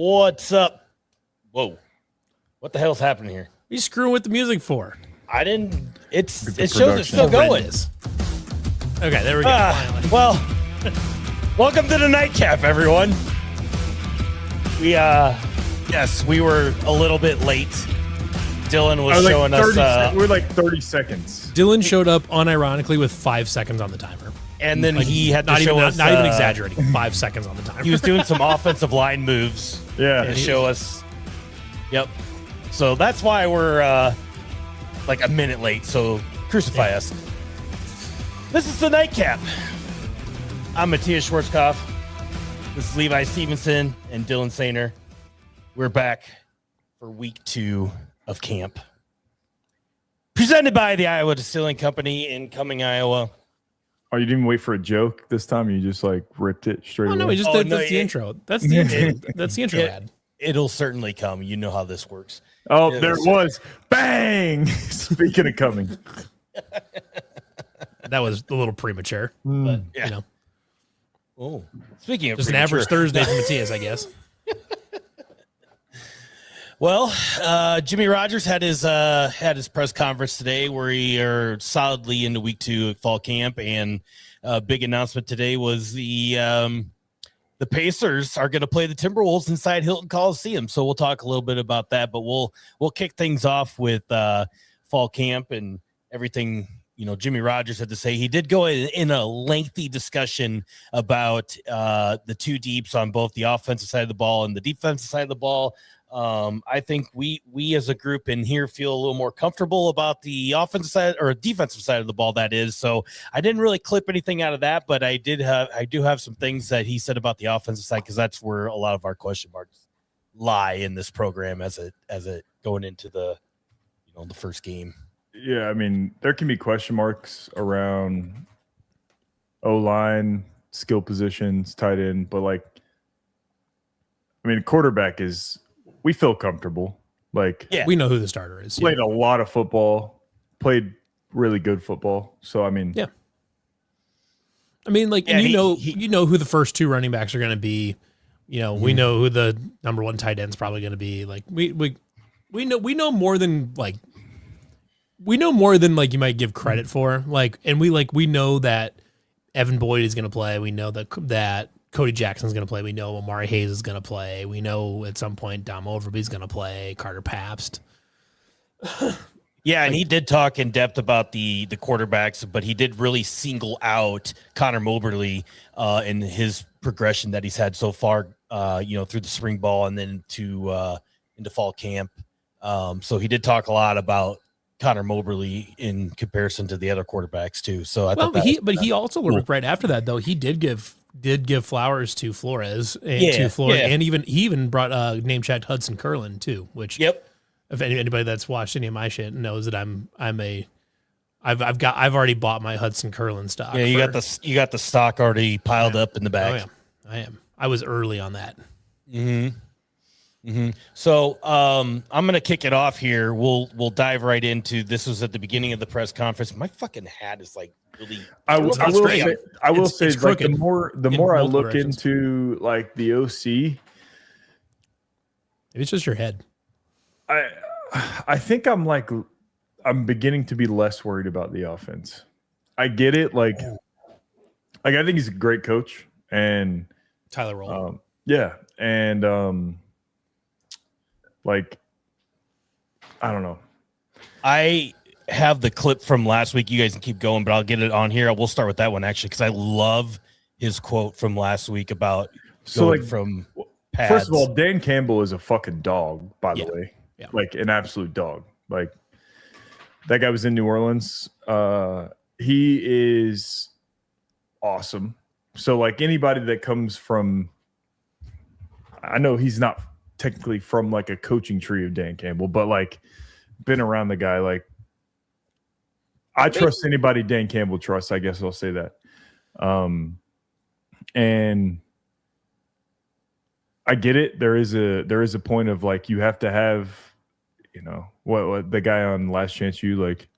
What's up? Whoa. What the hell's happening here? What are you screwing with the music for? I didn't. It shows it's still going. Okay, there we go. Well, welcome to the nightcap, everyone. Yes, we were a little bit late. Dylan was showing us. We're like 30 seconds. Dylan showed up unironically with 5 seconds on the timer. And then he had to show us. Not even exaggerating. 5 seconds on the timer. He was doing some offensive line moves. Yeah. And show us. Yep. So that's why we're like a minute late. So crucify us. This is the nightcap. I'm Matthias Schwarzkopf. This is Levi Stevenson and Dylan Sainer. We're back for week 2 of camp. Presented by the Iowa Distilling Company in Cumming, Iowa. Oh, you didn't wait for a joke this time? You just like ripped it straight away? No, we just did. That's the intro. That's the intro. That's the intro ad. It'll certainly come. You know how this works. Oh, there it was. Bang! Speaking of coming. That was a little premature. But, you know. Oh, speaking of just an average Thursday for Matthias, I guess. Well, Jimmy Rogers had his press conference today where we are solidly into week 2 of fall camp, and a big announcement today was the Pacers are going to play the Timberwolves inside Hilton Coliseum. So we'll talk a little bit about that, but we'll kick things off with fall camp and everything. You know, Jimmy Rogers had to say. He did go in a lengthy discussion about the two deeps on both the offensive side of the ball and the defensive side of the ball. I think we as a group in here feel a little more comfortable about the offensive side or defensive side of the ball. That is, so I didn't really clip anything out of that, but I do have some things that he said about the offensive side, because that's where a lot of our question marks lie in this program as it going into the first game. Yeah, I mean, there can be question marks around O-line, skill positions, tight end, but like, I mean, quarterback is. We feel comfortable. Like, yeah, we know who the starter is. Played a lot of football, played really good football. So, I mean, yeah. I mean, like, and you know who the first 2 running backs are going to be. You know, we know who the number 1 tight end is probably going to be. Like, we know more than like you might give credit for. Like, and we know that Evan Boyd is going to play. We know that Cody Jackson's going to play. We know Amari Hayes is going to play. We know at some point Dom Overby's going to play. Carter Pabst. Yeah, and he did talk in depth about the quarterbacks, but he did really single out Connor Moberly in his progression that he's had so far, through the spring ball and then into fall camp. So he did talk a lot about Connor Moberly in comparison to the other quarterbacks too. So he also cool. Right after that though, he did give flowers to Flores and and he even brought name checked Hudson Curlin too, which if anybody that's watched any of my shit knows that I've already bought my Hudson Curlin stock. Yeah, you got the stock already piled up in the back. Oh, yeah. I am. I was early on that. Mm-hmm. Mm-hmm. So I'm gonna kick it off here. We'll dive right into this. Was at the beginning of the press conference. My fucking hat is like really. I will say like the more I look into like the OC, maybe it's just your head. I think I'm beginning to be less worried about the offense. I get it, like I think he's a great coach and Tyler Roll. Like, I don't know. I have the clip from last week. You guys can keep going, but I'll get it on here. We'll start with that one, actually, because I love his quote from last week about So going like, from pads. first of all, Dan Campbell is a fucking dog, by the way. Yeah. Like an absolute dog. Like that guy was in New Orleans. He is awesome. So like anybody that comes from, I know he's not technically from like a coaching tree of Dan Campbell, but like been around the guy. Like I trust anybody Dan Campbell trusts. I guess I'll say that. And I get it. There is a point of like you have to have, you know, what the guy on Last Chance U, like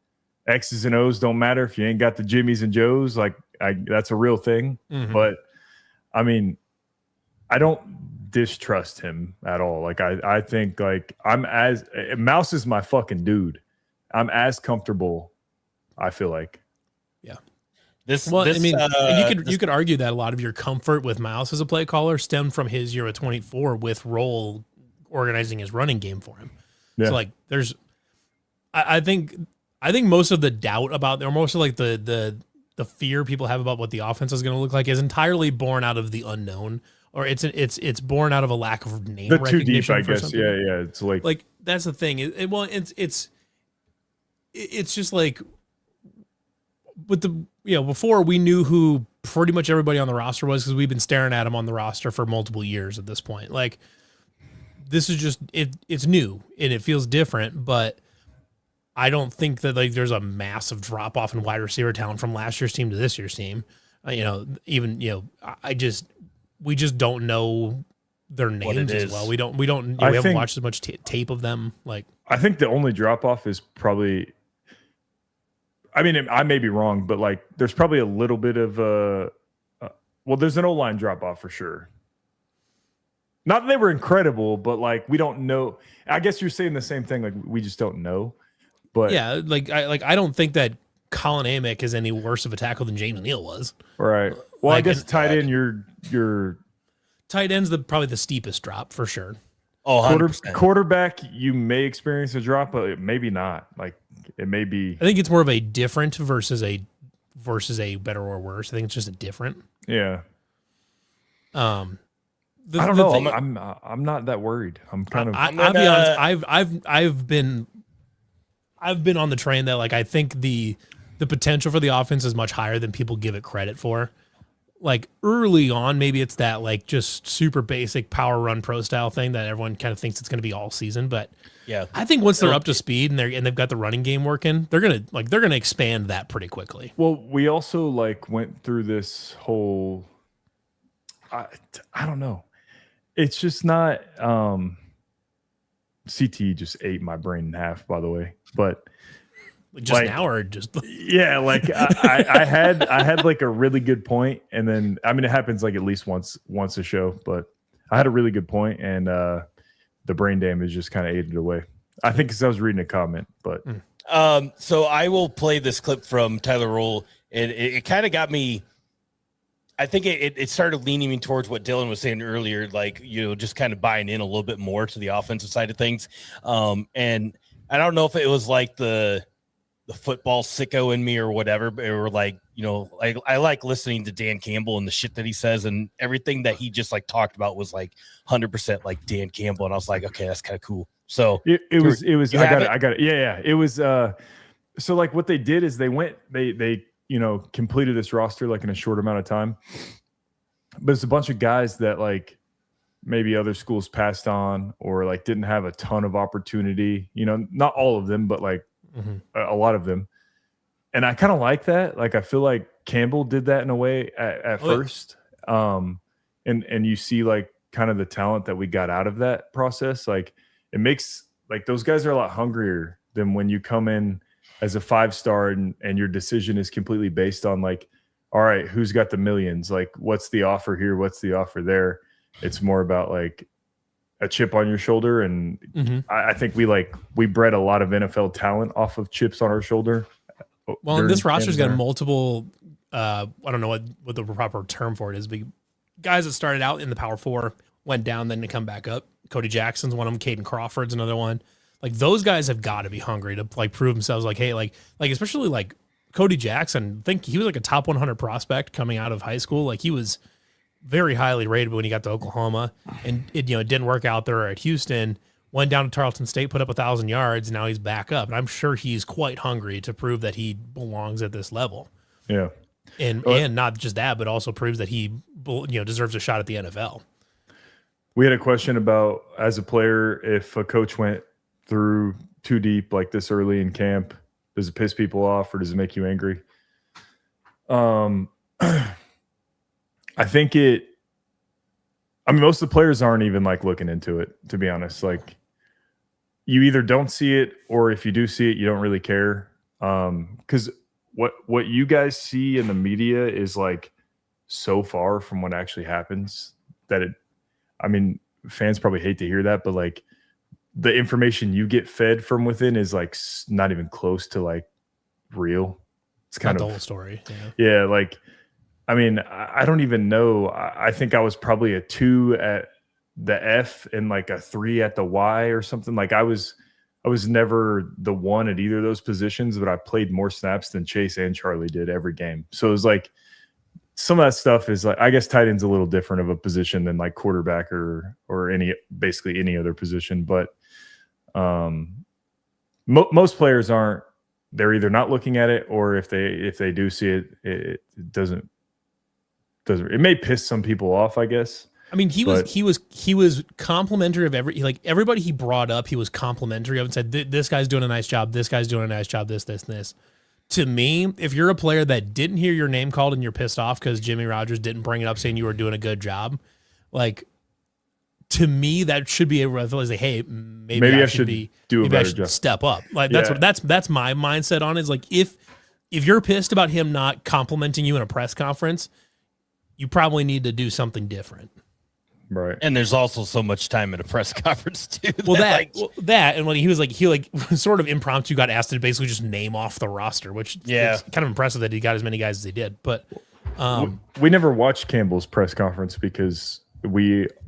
X's and O's don't matter if you ain't got the Jimmys and Joes. Like that's a real thing. Mhm. But I mean, I don't distrust him at all. Like I think like Mouse is my fucking dude. I'm as comfortable, I feel like. I mean, and you could argue that a lot of your comfort with Mouse as a play caller stemmed from his year at 24 with Roll organizing his running game for him. Yeah. So like, I think most of the doubt about, or most of like the fear people have about what the offense is going to look like is entirely born out of the unknown, or it's born out of a lack of name The too recognition. deep, I guess. Yeah. It's like that's the thing. It's just like with the, before we knew who pretty much everybody on the roster was because we've been staring at him on the roster for multiple years at this point. Like this is just, it's new and it feels different, but I don't think that like there's a massive drop off in wide receiver talent from last year's team to this year's team. We just don't know their names as well. We haven't watched as much tape of them. Like, I think the only drop off is probably, I mean, I may be wrong, but like there's probably a little bit of there's an O-line drop off for sure. Not that they were incredible, but like we don't know. I guess you're saying the same thing. Like we just don't know. But yeah, I don't think that Colin Amick is any worse of a tackle than James Neal was. Right. Well, Like, I guess tight end, your tight end's probably the steepest drop for sure. Oh, 100%. Quarterback, you may experience a drop, but maybe not. Like it may be. I think it's more of a different versus a better or worse. I think it's just a different. Yeah. I don't know. I'm not that worried. I'm kind of. I'll be honest. I've been on the train that like I think the potential for the offense is much higher than people give it credit for. Like early on, maybe it's that like just super basic power run pro style thing that everyone kind of thinks it's going to be all season. But yeah, I think once they're up to speed and they've got the running game working, they're gonna expand that pretty quickly. Well, we also like went through this whole. I don't know. It's just not. CT just ate my brain in half, by the way. But just now or just yeah, like I had like a really good point, and then I mean it happens like at least once a show, but I had a really good point, and the brain damage just kind of ate it away. I think because I was reading a comment, but so I will play this clip from Tyler Roll. It kind of got me. I think it started leaning me towards what Dylan was saying earlier, like, just kind of buying in a little bit more to the offensive side of things. And I don't know if it was like the football sicko in me or whatever, but it were like, I like listening to Dan Campbell and the shit that he says, and everything that he just like talked about was like 100% like Dan Campbell. And I was like, okay, that's kind of cool. So it was, I got it. Yeah. It was, so like what they did is they completed this roster like in a short amount of time, but it's a bunch of guys that like maybe other schools passed on or like didn't have a ton of opportunity, not all of them, but like a lot of them. And I kind of like that. Like, I feel like Campbell did that in a way at first. And you see like kind of the talent that we got out of that process. Like it makes like those guys are a lot hungrier than when you come in as a 5-star and your decision is completely based on like, all right, who's got the millions? Like, what's the offer here? What's the offer there? It's more about like a chip on your shoulder. And I think we bred a lot of NFL talent off of chips on our shoulder. Well, and this roster's got multiple, I don't know what the proper term for it is, but guys that started out in the Power 4 went down, then to come back up. Cody Jackson's one of them. Caden Crawford's another one. Like those guys have got to be hungry to like prove themselves. Like, hey, like especially like Cody Jackson, I think he was like a top 100 prospect coming out of high school. Like he was very highly rated when he got to Oklahoma, and it didn't work out there at Houston. Went down to Tarleton State, put up 1,000 yards. And now he's back up, and I'm sure he's quite hungry to prove that he belongs at this level. Yeah, and not just that, but also proves that he deserves a shot at the NFL. We had a question about, as a player, if a coach went through too deep like this early in camp, does it piss people off or does it make you angry? I think most of the players aren't even like looking into it, to be honest. Like, you either don't see it, or if you do see it, you don't really care. Because what you guys see in the media is like so far from what actually happens that fans probably hate to hear that, but like the information you get fed from within is like not even close to like real. It's kind of the whole story. Yeah. Like, I don't even know. I think I was probably a 2 at the F and like a 3 at the Y or something. Like I was never the 1 at either of those positions, but I played more snaps than Chase and Charlie did every game. So it was like, some of that stuff is like, I guess tight end's a little different of a position than like quarterback or basically any other position. But most players aren't. They're either not looking at it, or if they do see it, it doesn't. It may piss some people off, I guess. I mean, he was complimentary of everybody he brought up. He was complimentary of and said, "This guy's doing a nice job. This guy's doing a nice job. This, and this." To me, if you're a player that didn't hear your name called and you're pissed off because Jimmy Rogers didn't bring it up saying you were doing a good job, like, to me that should be a like, hey, maybe I should do a better job. Step up. Like that's my mindset on it. Is like if you're pissed about him not complimenting you in a press conference, you probably need to do something different. Right. And there's also so much time at a press conference too. Well, that and when he sort of impromptu got asked to basically just name off the roster, which is kind of impressive that he got as many guys as he did. But we never watched Campbell's press conference because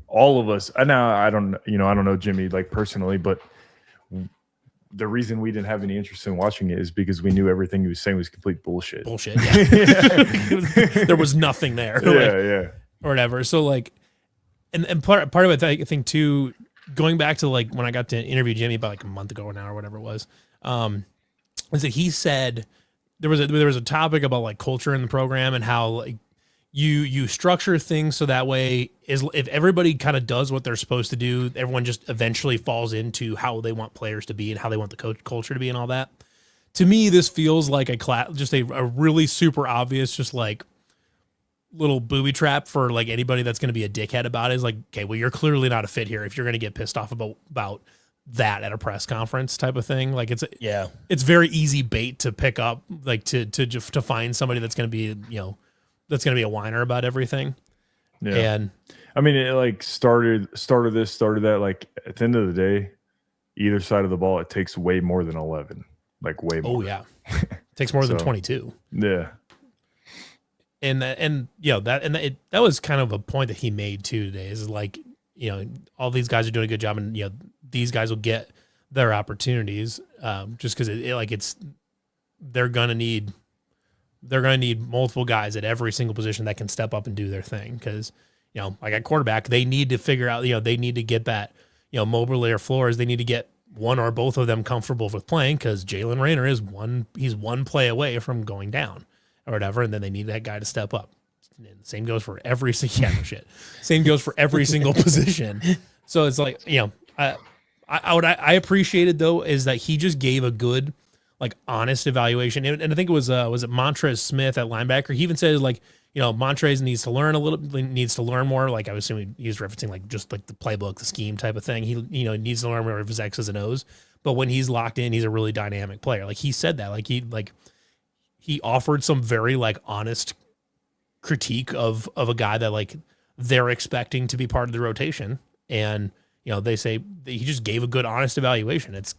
all of us. And now I don't know Jimmy like personally, but the reason we didn't have any interest in watching it is because we knew everything he was saying was complete bullshit. Yeah. There was nothing there. Yeah. Or whatever. So like. And part of it, I think, too, going back to like when I got to interview Jimmy about like a month ago now or whatever it was that he said there was a topic about like culture in the program and how like you structure things so that way if everybody kind of does what they're supposed to do, everyone just eventually falls into how they want players to be and how they want the culture to be and all that. To me, this feels like a really super obvious, just like little booby trap for like anybody that's going to be a dickhead about it. Is like, okay, well, you're clearly not a fit here if you're going to get pissed off about that at a press conference type of thing. Like it's very easy bait to pick up, like to find somebody that's going to be, that's going to be a whiner about everything. Yeah. And it like started that. Like at the end of the day, either side of the ball, it takes way more than 11, like way more. Oh yeah. It takes more than 22. Yeah. And that was kind of a point that he made too today. Is like, all these guys are doing a good job, and these guys will get their opportunities just because they're gonna need multiple guys at every single position that can step up and do their thing. Because like at quarterback, they need to figure out they need to get that Mobley or Flores. They need to get one or both of them comfortable with playing because Jalen Raynor he's one play away from going down or whatever, and then they need that guy to step up. And same goes for every Same goes for every single position. So it's like I appreciated though is that he just gave a good like honest evaluation, and I think it was it Montrez Smith at linebacker. He even said like Montrez needs to learn more. Like I was assuming he was referencing like just like the playbook, the scheme type of thing. He needs to learn more of his X's and O's. But when he's locked in, he's a really dynamic player. Like he said that he offered some very like honest critique of a guy that like they're expecting to be part of the rotation. And, they say he just gave a good, honest evaluation. It's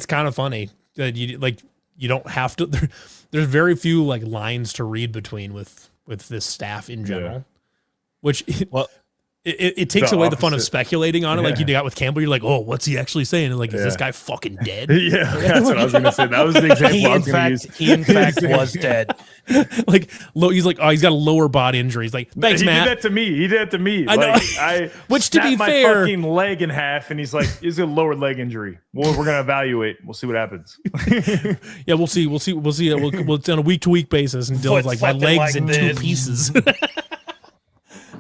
kind of funny that you don't have to, there's very few like lines to read between with this staff in general, which it takes away the fun of opposite. speculating on it, like you Yeah. got with Campbell. You're like, oh, what's he actually saying? And like, is this guy fucking dead? Yeah, that's what I was gonna say. That was the example I was gonna use. He in fact was dead. Like, he's like, oh, he's got a lower body injury. He's like, thanks, he Matt. did that to me. He did that to me. I know. I Which, to be snapped my fair- fucking leg in half, and he's like, "It's a lower leg injury. Well, we're gonna evaluate. We'll see what happens." Yeah, we'll see. We'll it's on a week to week basis. And Dylan's like, my Foot's leg's like in this. 2 pieces.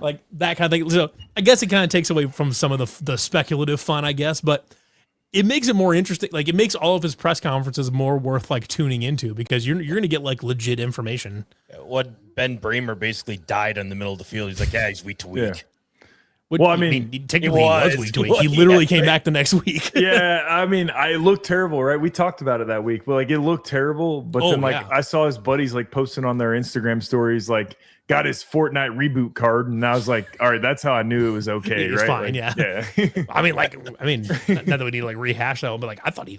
Like that kind of thing. So I guess it kind of takes away from some of the speculative fun, I guess, but it makes it more interesting. Like it makes all of his press conferences more worth like tuning into because you're going to get like legit information. What Ben Bramer basically died in the middle of the field. He's like, yeah, he's week to week. Yeah. Well, I mean, technically he was week to week. He literally came back the next week. Yeah, I mean, I looked terrible, right? We talked about it that week, but like it looked terrible. But then like yeah. I saw his buddies like posting on their Instagram stories, like got his Fortnite reboot card, and I was like, all right, that's how I knew it was okay, It was right? fine, Like, yeah. yeah. I mean, not that we need to like rehash that one, but like I thought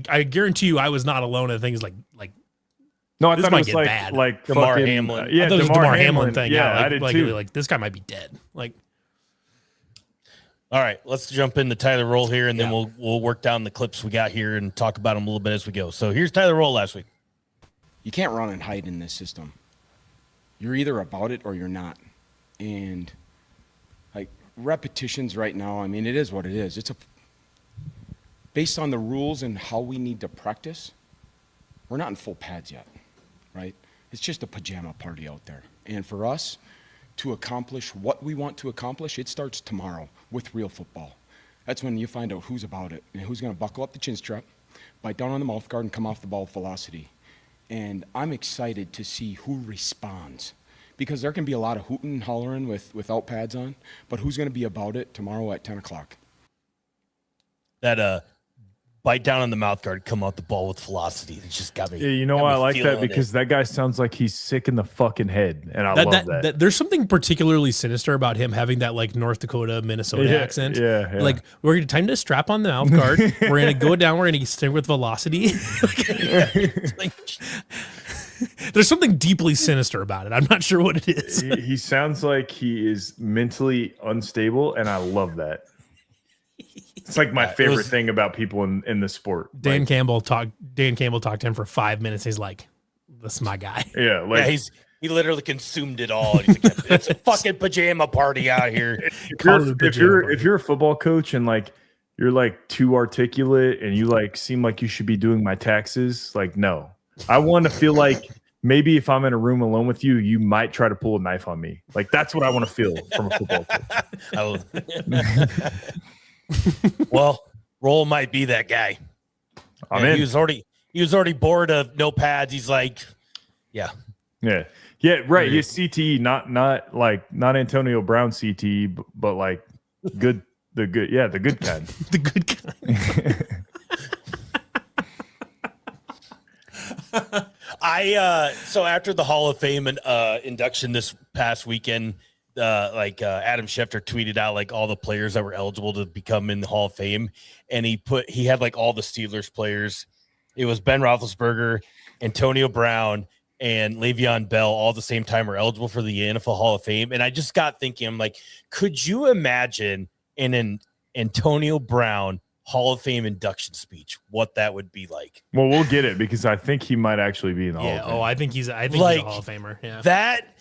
I guarantee you I was not alone in things like No, I This thought might it was get like bad. like Damar fucking, Hamlin. yeah, I thought it was DeMar Hamlin thing. Yeah, like, I did like, too. like this guy might be dead. Like All right, let's jump into Tyler Roll here, and then Yeah. we'll work down the clips we got here and talk about them a little bit as we go. So here's Tyler Roll last week. You can't run and hide in this system. You're either about it or you're not. And like repetitions right now, I mean, it is what it is. It's based on the rules and how we need to practice. We're not in full pads yet, right? It's just a pajama party out there. And for us to accomplish what we want to accomplish, it starts tomorrow with real football. That's when you find out who's about it and who's going to buckle up the chin strap, bite down on the mouth guard, and come off the ball with velocity. And I'm excited to see who responds because there can be a lot of hooting and hollering without pads on, but who's going to be about it tomorrow at 10 o'clock? That bite down on the mouth guard, come out the ball with velocity. It's just got me. Yeah, you know got why me I like feeling that? Because that guy sounds like he's sick in the fucking head, and I love that. There's something particularly sinister about him having that like North Dakota, Minnesota accent. Yeah. Like we're gonna time to strap on the mouth guard. We're gonna go down. We're gonna stick with velocity. Like, There's something deeply sinister about it. I'm not sure what it is. he sounds like he is mentally unstable, and I love that. It's like my favorite thing about people in the sport. Dan Campbell talked to him for 5 minutes. He's like, "This is my guy." Yeah, like yeah, he literally consumed it all. He's like, it's a fucking pajama party out here. if you're a football coach and like you're like too articulate and you like seem like you should be doing my taxes, like no. I want to feel like maybe if I'm in a room alone with you, you might try to pull a knife on me. Like that's what I want to feel from a football coach. Well, Roll might be that guy. I'm in. He was already bored of no pads. He's like, yeah, right. He's CTE, not Antonio Brown CTE, but like the good kind. The good kind. So after the Hall of Fame induction this past weekend, Adam Schefter tweeted out like all the players that were eligible to become in the Hall of Fame, and he had like all the Steelers players. It was Ben Roethlisberger, Antonio Brown, and Le'Veon Bell all at the same time are eligible for the NFL Hall of Fame. And I just got thinking, I'm like, could you imagine in an Antonio Brown Hall of Fame induction speech what that would be like? Well, we'll get it because I think he might actually be in the Hall of Fame. I think he's a Hall of Famer. Yeah, that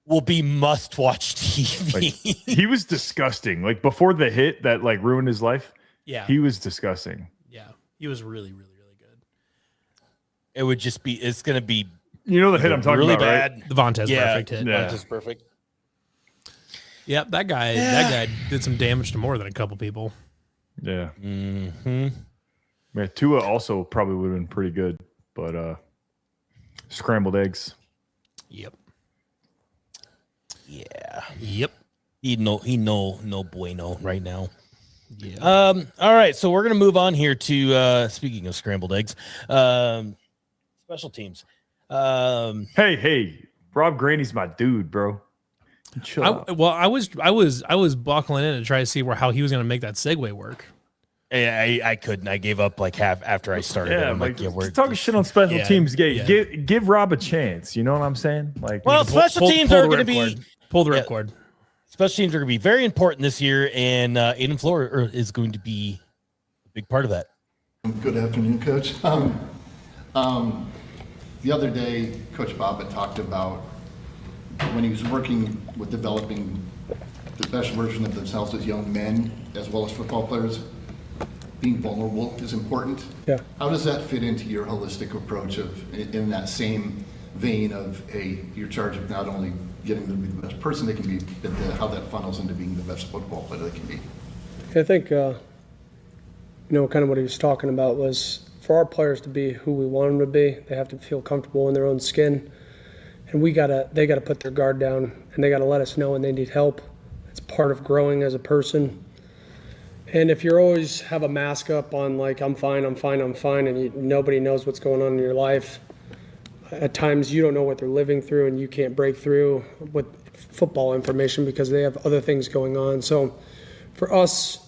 will be must-watch TV. Like, he was disgusting. Like before the hit that like ruined his life. Yeah, he was disgusting. Yeah, he was really, really, really good. It would just be. It's going to be. You know the hit I'm talking really about, bad. right? The Vontez perfect hit. Yeah. Vontez perfect. Yep, that guy did some damage to more than a couple people. Yeah. Mm-hmm. Yeah, Tua also probably would have been pretty good, but scrambled eggs. Yep. Yeah. Yep. He no bueno right now. Yeah. All right, so we're gonna move on here to speaking of scrambled eggs, special teams. Hey, Rob Graney's my dude, bro. Chill out. I was buckling in to try to see how he was going to make that segue work. I couldn't. I gave up like half after I started. Yeah, I'm like, we're talking shit on special teams. Give Rob a chance. You know what I'm saying? Like, well, special teams are going to be pull the ripcord. Special teams are going to be very important this year, and Aiden Flora is going to be a big part of that. Good afternoon, Coach. The other day, Coach Bob had talked about when he was working with developing the best version of themselves as young men, as well as football players, being vulnerable is important. Yeah. How does that fit into your holistic approach of, in that same vein of, hey, you're charged with not only getting them to be the best person they can be, but how that funnels into being the best football player they can be? I think, kind of what he was talking about was for our players to be who we want them to be, they have to feel comfortable in their own skin. And they gotta put their guard down, and they gotta let us know when they need help. It's part of growing as a person. And if you always have a mask up on like, I'm fine, and nobody knows what's going on in your life, at times you don't know what they're living through, and you can't break through with football information because they have other things going on. So for us,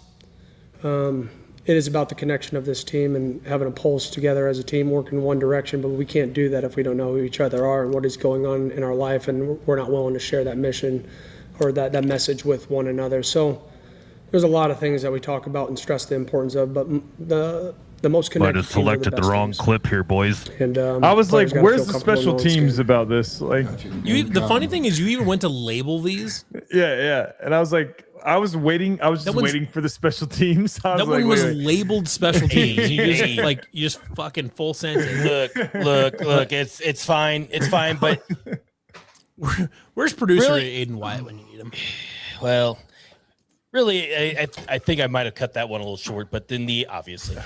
it is about the connection of this team and having a pulse together as a team, working in one direction, but we can't do that if we don't know who each other are and what is going on in our life, and we're not willing to share that mission or that message with one another. So there's a lot of things that we talk about and stress the importance of, but the most connected Might have selected the wrong clip here, boys. And I was like, players gotta where's feel the comfortable in special their own teams skin. about this? Like, The funny thing is, you even went to label these. yeah. And I was like, I was just waiting for the special teams. I was That one like, was wait. labeled special teams. You just fucking full sentence. Look, it's fine. It's fine, but Where's producer Really? Aiden Wyatt when you need him? well, really, I think I might have cut that one a little short, but then obviously.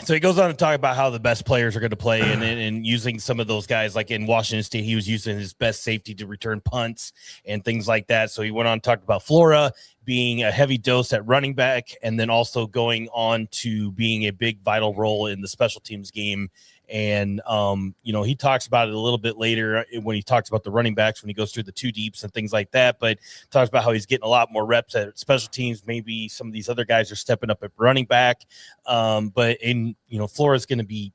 So he goes on to talk about how the best players are going to play and using some of those guys, like in Washington State, he was using his best safety to return punts and things like that. So he went on to talk about Flora being a heavy dose at running back, and then also going on to being a big vital role in the special teams game. And, he talks about it a little bit later when he talks about the running backs, when he goes through the two deeps and things like that, but talks about how he's getting a lot more reps at special teams. Maybe some of these other guys are stepping up at running back. Flora's going to be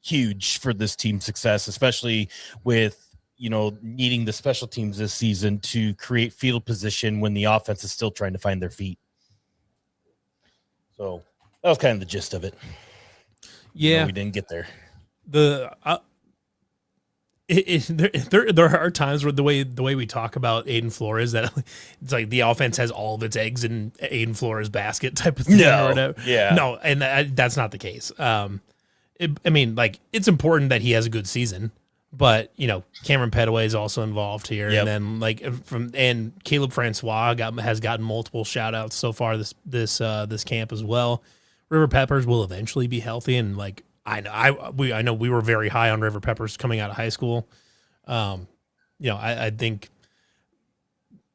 huge for this team's success, especially with, needing the special teams this season to create field position when the offense is still trying to find their feet. So that was kind of the gist of it. Yeah, we didn't get there. There are times where the way we talk about Aiden Flores, that it's like the offense has all of its eggs in Aiden Flores' basket type of thing. No, or whatever. yeah. No, and that's not the case. It's important that he has a good season, but Cameron Petaway is also involved here, Yep. and then and Caleb Francois has gotten multiple shout outs so far this camp as well. River Peppers will eventually be healthy, and I know we were very high on River Peppers coming out of high school. I think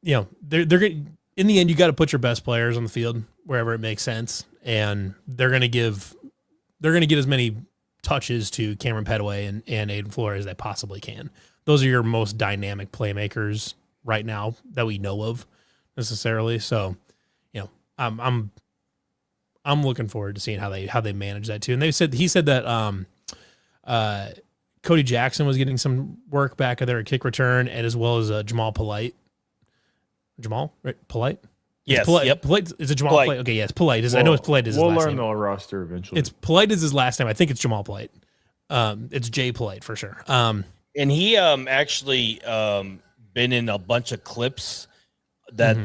they're going, in the end, you got to put your best players on the field wherever it makes sense, and they're going to get as many touches to Cameron Petaway and Aiden Flores as they possibly can. Those are your most dynamic playmakers right now that we know of necessarily. So, I'm looking forward to seeing how they manage that too. And he said that Cody Jackson was getting some work back there at kick return, and as well as Jamal Polite. Jamal, right? Polite? Yes. Polite. Yep. Polite. Is it Jamal Polite? Okay, yes, Polite. I know it's Polite is his We'll last learn name. the roster eventually. It's Polite is his last name. I think it's Jamal Polite. It's Jay Polite for sure. And he actually been in a bunch of clips that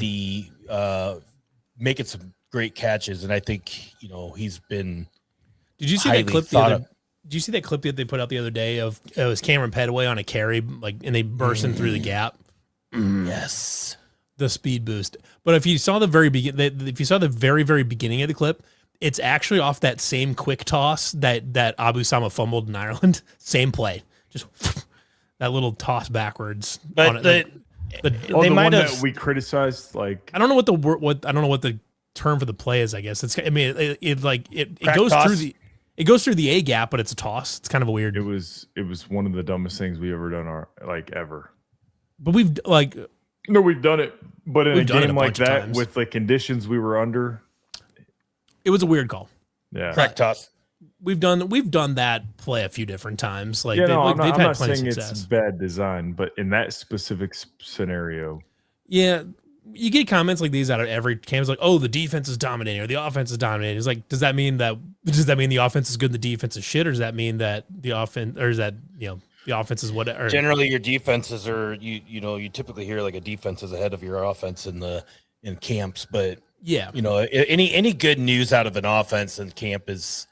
making some great catches, and I think he's been. Did you see that clip? Did you see that clip that they put out the other day of it was Cameron Petaway on a carry, and they bursting through the gap? Yes, the speed boost. But if you saw the very very beginning of the clip, it's actually off that same quick toss that Abu Sama fumbled in Ireland. Same play, just that little toss backwards. But the might one have. that we criticized, I don't know what the term for the play is. I guess it goes through the A gap, but it's a toss. It's kind of a weird. It was one of the dumbest things we ever done ever. But we've done it, but in a game like that times. with the conditions we were under, it was a weird call. Yeah, crack toss. We've done that play a few different times. I'm not saying it's bad design, but in that specific scenario, Yeah, you get comments like these out of every camp. It's like, oh, the defense is dominating or the offense is dominating. It's like, does that mean the offense is good and the defense is shit, or does that mean that the offense, or is that the offense is whatever? Generally, your defenses are you typically hear like a defense is ahead of your offense in camps, but yeah, any good news out of an offense in camp is,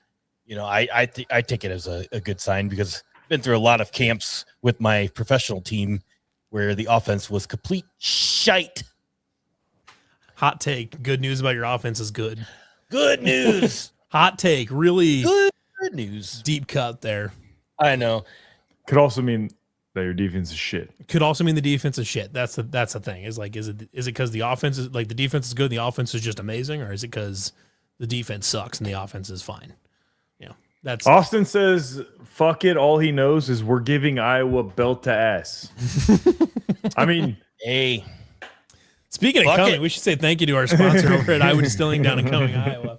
I take it as a good sign, because I've been through a lot of camps with my professional team where the offense was complete shite. Hot take. Good news about your offense is good. Good news. Hot take. Really good news. Deep cut there. I know. Could also mean that your defense is shit. Could also mean the defense is shit. That's the thing. Is it because the offense is like the defense is good and the offense is just amazing, or is it because the defense sucks and the offense is fine? That's Austin says, fuck it. All he knows is we're giving Iowa belt to ass. I mean, hey. Speaking of coming, we should say thank you to our sponsor over at Iowa Distilling down in Cumming, Iowa.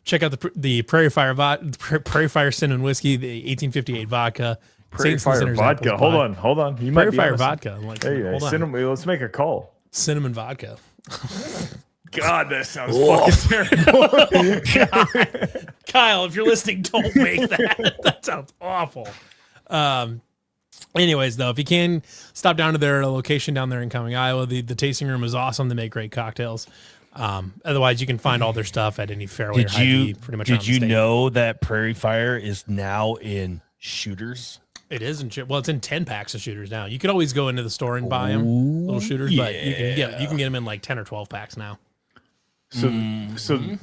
Check out the Prairie Fire Cinnamon Whiskey, the 1858 vodka. Prairie Fire vodka. Hold on. You Prairie Fire vodka. Like, hey, cinnamon, let's make a call. Cinnamon vodka. God, that sounds fucking terrible. Kyle, if you're listening, don't make that. That sounds awful. Anyways, though, if you can stop down to their location down there in Cumming, Iowa, the tasting room is awesome. They make great cocktails. Otherwise, you can find all their stuff at any Fairway or Hy-Vee, pretty much. Did you know that Prairie Fire is now in shooters? It is in it's in 10 packs of shooters now. You could always go into the store and buy them, little shooters, but you can get them in like 10 or 12 packs now. So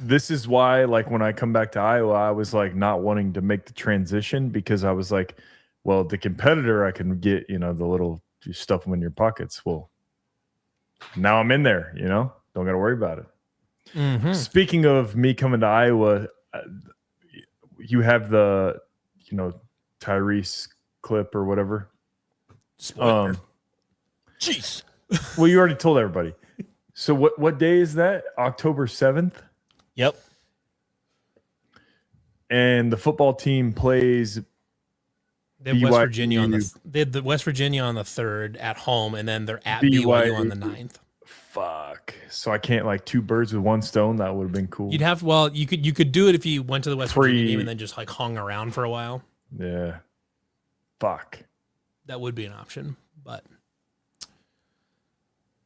this is why, like, when I come back to Iowa, I was like not wanting to make the transition, because I was like, well, the competitor, I can get, the little, you stuff them in your pockets. Well, now I'm in there, don't got to worry about it. Mm-hmm. Speaking of me coming to Iowa, you have the, Tyrese clip or whatever. Spoiler. Jeez. Well, you already told everybody. So what day is that? October 7th? Yep. And the football team plays. They have West Virginia on the West Virginia on the 3rd at home, and then they're at BYU on the 9th. Fuck. So I can't, like, two birds with one stone. That would have been cool. You could do it if you went to the West Virginia game and then just like hung around for a while. Yeah. Fuck. That would be an option, but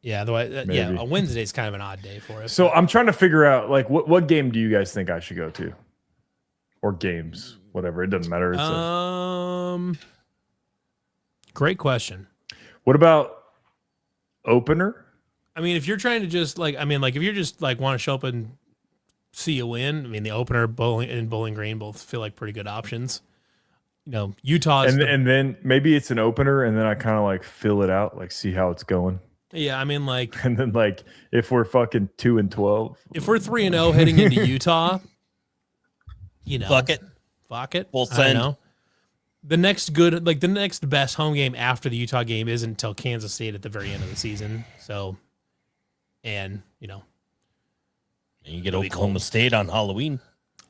yeah, a Wednesday is kind of an odd day for us. So I'm trying to figure out, like, what game do you guys think I should go to? Or games, whatever. It doesn't matter. It's great question. What about opener? I mean, if you're trying to just if you're just like want to show up and see a win, I mean, the opener and Bowling Green both feel like pretty good options. Utah and then maybe it's an opener, and then I kind of like fill it out, like see how it's going. Yeah, I mean, like, and then like if we're fucking 2-12, if we're 3-0 heading into Utah, fuck it. We'll send. The next best home game after the Utah game isn't until Kansas State at the very end of the season. So, and you get Oklahoma State on Halloween.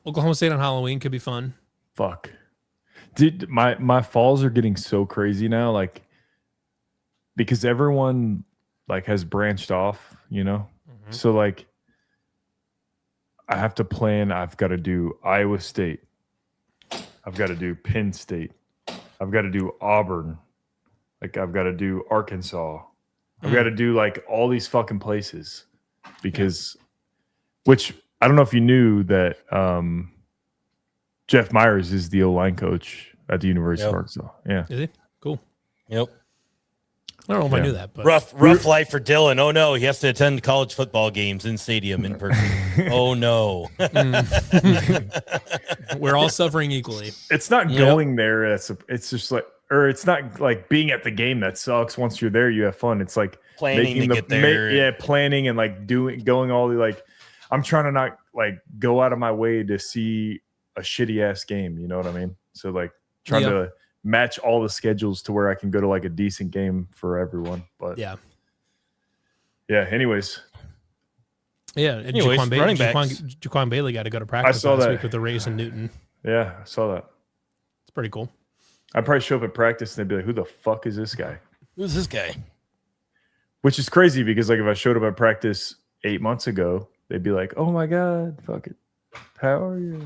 Oklahoma State on Halloween could be fun. Fuck. Dude, my falls are getting so crazy now, like, because everyone like has branched off, Mm-hmm. So like I have to plan. I've got to do Iowa State. I've got to do Penn State. I've got to do Auburn. Like, I've got to do Arkansas. I've got to do like all these fucking places, because which I don't know if you knew that Jeff Myers is the O-line coach at the University of Arkansas. Yeah. Is he? Cool. Yep. I don't know if I knew that, but rough life for Dylan. Oh no, he has to attend college football games in stadium in person. Oh no. We're all suffering equally. It's not going there. It's just like, or it's not like being at the game that sucks. Once you're there, you have fun. It's like planning to get there. Planning and like going all the, like, I'm trying to not like go out of my way to see a shitty ass game. You know what I mean? So like trying to match all the schedules to where I can go to like a decent game for everyone. But anyways. Yeah. Jaquan Bailey got to go to practice last week with the Race and Newton. Yeah, I saw that. It's pretty cool. I'd probably show up at practice and they'd be like, who the fuck is this guy? Who's this guy? which is crazy because like if I showed up at practice 8 months ago, they'd be like, "Oh my God, fuck it, how are you?"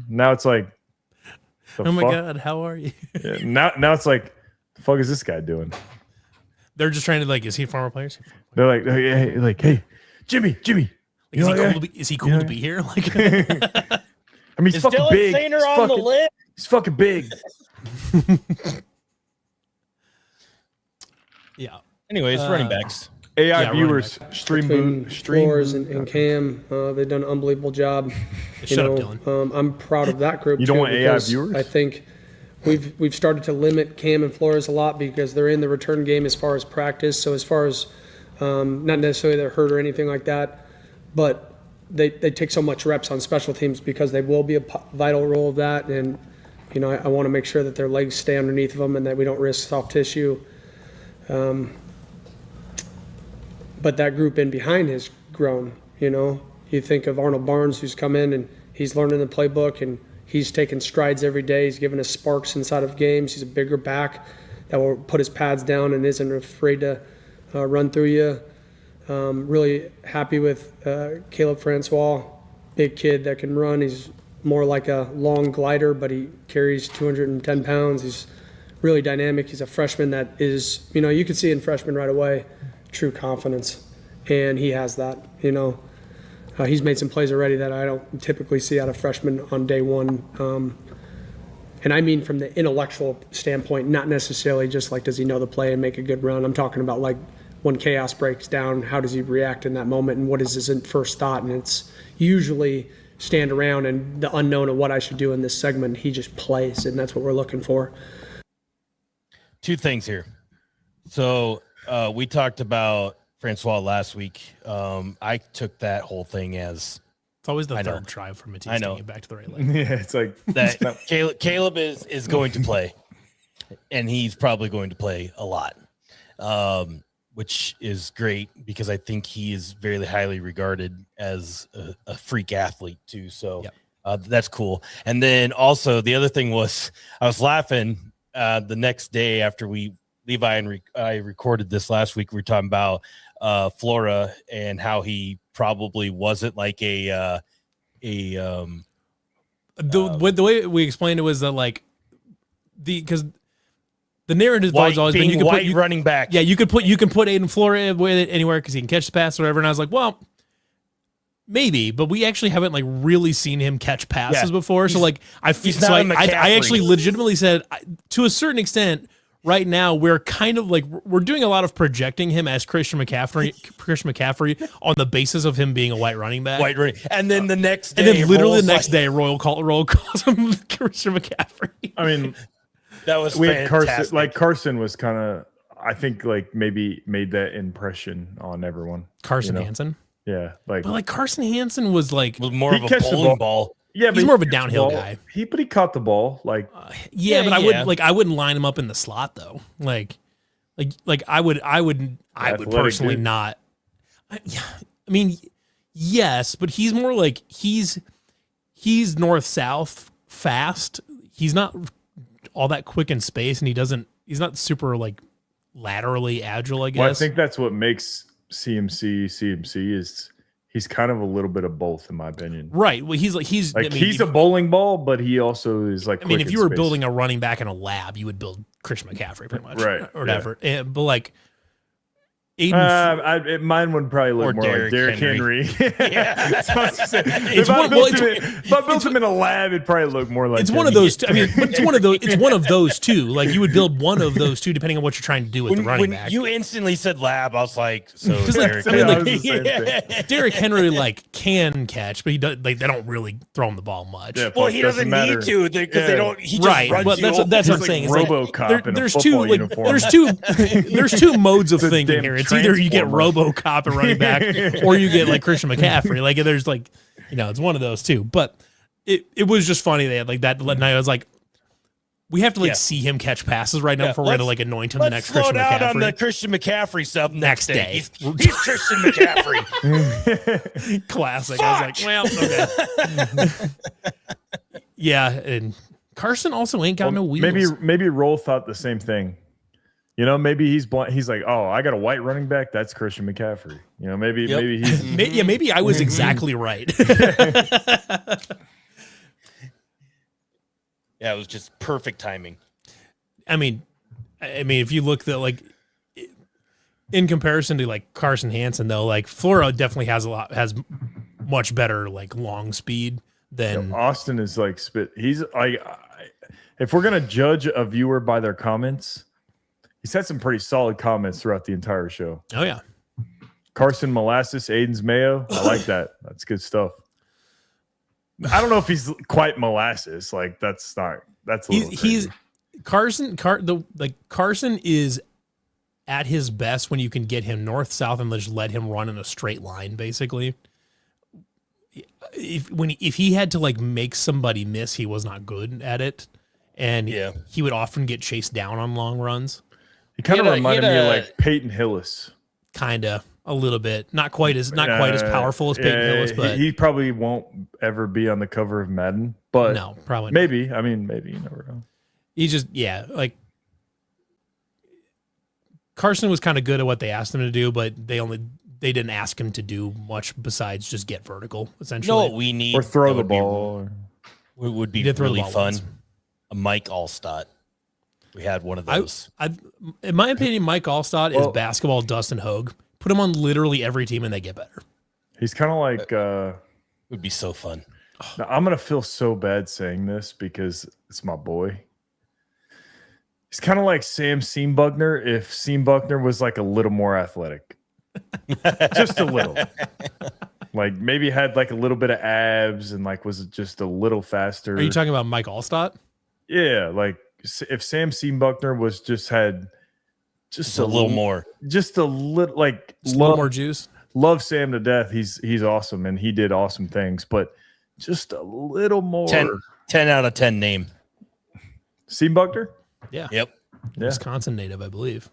Now it's like, oh my God, how are you? Yeah, now it's like, the fuck is this guy doing? They're just trying to like, is he a former player? They're like, hey, Jimmy. Is he cool to be here? Like, I mean, he's Is fucking Dylan big. Sainer on the list? He's fucking big. yeah. Anyways, running backs. AI Yeah, viewers, Between Flores and Cam, they've done an unbelievable job. Shut up, Dylan. I'm proud of that group. You don't too, want AI because viewers? I think we've started to limit Cam and Flores a lot because they're in the return game as far as practice. So as far as not necessarily they're hurt or anything like that, but they take so much reps on special teams because they will be a vital role of that. And I want to make sure that their legs stay underneath of them and that we don't risk soft tissue. But that group in behind has grown. You think of Arnold Barnes, who's come in and he's learning the playbook and he's taking strides every day. He's giving us sparks inside of games. He's a bigger back that will put his pads down and isn't afraid to run through you. Really happy with Caleb Francois, big kid that can run. He's more like a long glider, but he carries 210 pounds. He's really dynamic. He's a freshman that is, you can see in freshmen right away, true confidence. And he has that, He's made some plays already that I don't typically see out of freshmen on day one. And I mean from the intellectual standpoint, not necessarily just like, does he know the play and make a good run? I'm talking about like when chaos breaks down, how does he react in that moment and what is his first thought? And it's usually stand around and the unknown of what I should do in this segment. He just plays, and that's what we're looking for. Two things here. So we talked about Francois last week. I took that whole thing as It's always the third try for Matisse to get back to the right leg. Yeah, it's like that Caleb is going to play, and he's probably going to play a lot, which is great because I think he is very highly regarded as a freak athlete too. So that's cool. And then also the other thing was I was laughing the next day after Levi and I recorded this last week. We were talking about Flora and how he probably wasn't like the way we explained it was that like because the narrative has always been you can put running back. Yeah, you can put Aiden Flora with it anywhere because he can catch the pass or whatever. And I was like, well, maybe, but we actually haven't like really seen him catch passes before. So like I actually legitimately said to a certain extent. Right now, we're kind of like we're doing a lot of projecting him as Christian McCaffrey on the basis of him being a white running back. And then the next day, and then literally the next day, Royal calls him Christian McCaffrey. I mean, that was we fantastic. had Carson. Like Carson was kind of, I think, like maybe made that impression on everyone. Carson Hansen. Yeah, but like Carson Hansen was more of a bowling ball. Yeah, he's more of a downhill guy. But he caught the ball. Like, I wouldn't line him up in the slot though. Like I would personally not. I mean, yes, but he's more like he's north south fast. He's not all that quick in space, and he's not super like laterally agile. I guess. Well, I think that's what makes CMC is. He's kind of a little bit of both, in my opinion. Right. Well, he's a bowling ball, but he also is like. I mean, if you were building a running back in a lab, you would build Christian McCaffrey pretty much, right? Or whatever. Yeah. But like, Aiden, mine would probably look more like Derrick Henry. Yeah. If I built him in a lab, it'd probably look more like. It's one of those. I mean, it's one of those two. Like you would build one of those two, depending on what you're trying to do with the running back. You instantly said lab, I was like, so Derrick Henry like can catch, but he does. Like they don't really throw him the ball much. Yeah, well, he doesn't need to because they don't. He just runs but that's what I'm saying. RoboCop in a football uniform. There's two modes of thinking here. It's either you get RoboCop and running back, or you get like Christian McCaffrey. Like there's like, it's one of those two. But it was just funny they had like that night. I was like, we have to see him catch passes right now before we're gonna like anoint him the next Christian McCaffrey. Slow down on the Christian McCaffrey stuff next day. He's Christian McCaffrey. Classic. Fuck! I was like, well, okay. Yeah, and Carson also ain't got no wheels. Maybe Roll thought the same thing. You know, maybe he's blind. He's like, oh, I got a white running back. That's Christian McCaffrey. You know, maybe he's Maybe I was exactly right. Yeah, it was just perfect timing. I mean, if you look in comparison to like Carson Hansen, though, like Flora definitely has much better like long speed than Austin is like spit. He's like, if we're gonna judge a viewer by their comments, he's had some pretty solid comments throughout the entire show. Oh yeah, Carson Molasses, Aiden's Mayo. I like that. That's good stuff. I don't know if he's quite molasses. Like that's a little he's Carson. Carson is at his best when you can get him north south and just let him run in a straight line. Basically, if he had to like make somebody miss, he was not good at it, and he would often get chased down on long runs. He kind of reminded me of like Peyton Hillis. Kinda. A little bit, not quite as powerful as Peyton Hillis, but he probably won't ever be on the cover of Madden. But no, probably not. Maybe. I mean, maybe you never know. He just like Carson was kind of good at what they asked him to do, but they didn't ask him to do much besides just get vertical. Essentially, You know what we need or throw the ball. It would be really fun. A Mike Allstott. We had one of those. In my opinion, Mike Allstott is basketball Dustin Hogue. Put him on literally every team and they get better. He's kind of like it would be so fun. Now, I'm gonna feel so bad saying this because it's my boy. He's kind of like Sam Seambuckner if Seambuckner was like a little more athletic. Just a little. Like maybe had like a little bit of abs and like was just a little faster. Are you talking about Mike Allstott? Yeah, like if Sam Seambuckner was just a little more, just a little like a little more juice. Love Sam to death. He's awesome and he did awesome things, but just a little more. 10 out of 10 name. Seambuckner? Yeah. Yep. Yeah. Wisconsin native, I believe.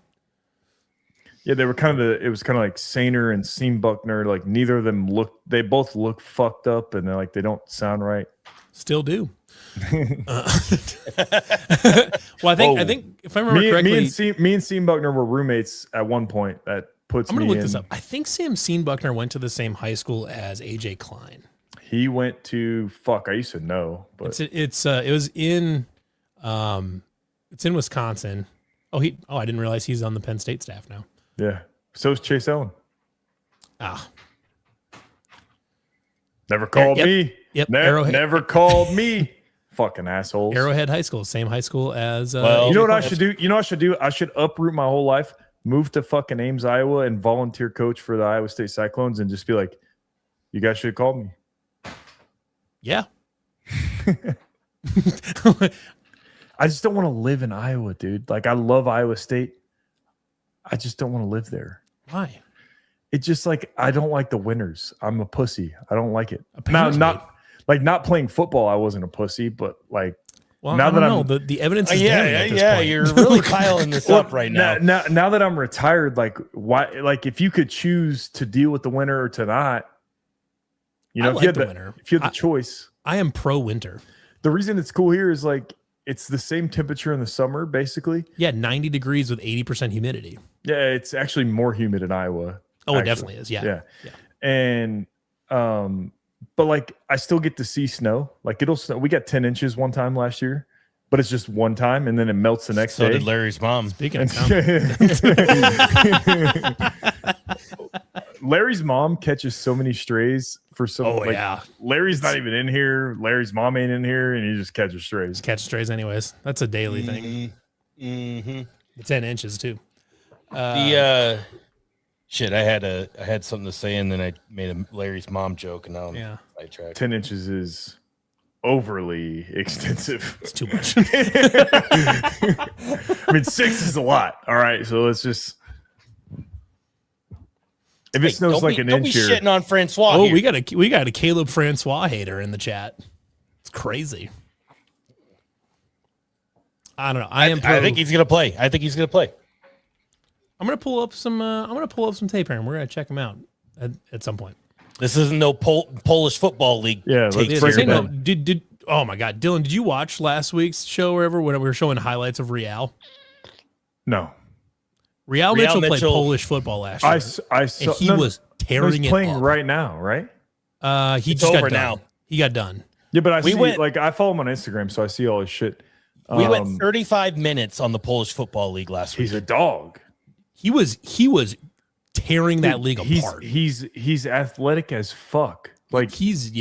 Yeah, they were it was kind of like Sainer and Seambuckner. Like neither of them they both look fucked up and they don't sound right. Still do. Well, I think if I remember correctly, me and Seambuckner were roommates at one point. That puts I'm me gonna look in. this up. I think Sam Seambuckner went to the same high school as AJ Klein. He went to I used to know, but it was in Wisconsin. I didn't realize he's on the Penn State staff now. Yeah. So is Chase Ellen. Never called me. Yep. Never called me. Fucking assholes. Arrowhead High School, same high school as. You know what I should do? You know what I should do? I should uproot my whole life, move to fucking Ames, Iowa, and volunteer coach for the Iowa State Cyclones, and just be like, "You guys should have called me." Yeah. I just don't want to live in Iowa, dude. Like I love Iowa State. I just don't want to live there. Why? It's just like I don't like the winters. I'm a pussy. I don't like it. Apparently. Not playing football. I wasn't a pussy, but like now that I'm the evidence is damning at this point. You're really piling this up right now. Now that I'm retired, like why? Like if you could choose to deal with the winter or to not, you know, I like the winter. If you had the choice, I am pro winter. The reason it's cool here is like it's the same temperature in the summer, basically. Yeah, 90 degrees with 80% humidity. Yeah, it's actually more humid in Iowa. Oh, it definitely is. Yeah. And but like I still get to see snow. Like it'll snow. We got 10 inches one time last year, but it's just one time and then it melts the next day. So did Larry's mom. Speaking of Larry's mom catches so many strays for some. Yeah. Larry's not even in here. Larry's mom ain't in here, and he just catches strays. Catch strays anyways. That's a daily thing. Mm-hmm. 10 inches too. Shit, I had something to say, and then I made a Larry's mom joke, and now I'm sidetracked. 10 inches is overly extensive. It's too much. I mean, 6 is a lot. All right, so let's just. If it snows like an inch here, don't be shitting on Francois. Oh, here. we got a Caleb Francois hater in the chat. It's crazy. I don't know. I think he's gonna play. I'm gonna pull up some. Tape here, and we're gonna check him out at some point. This isn't no Polish football league. Yeah, takes let's here, break it but- down. Oh my God, Dylan, did you watch last week's show or whatever when we were showing highlights of Real? No. Real Mitchell played Polish football last year. I saw. And he was tearing he's playing it up. right now, right? He It's just over got done. now. He got done. Yeah, but We went- I follow him on Instagram, so I see all his shit. We went 35 minutes on the Polish Football League last week. He's a dog. He was tearing that league apart. He's athletic as fuck. Like he's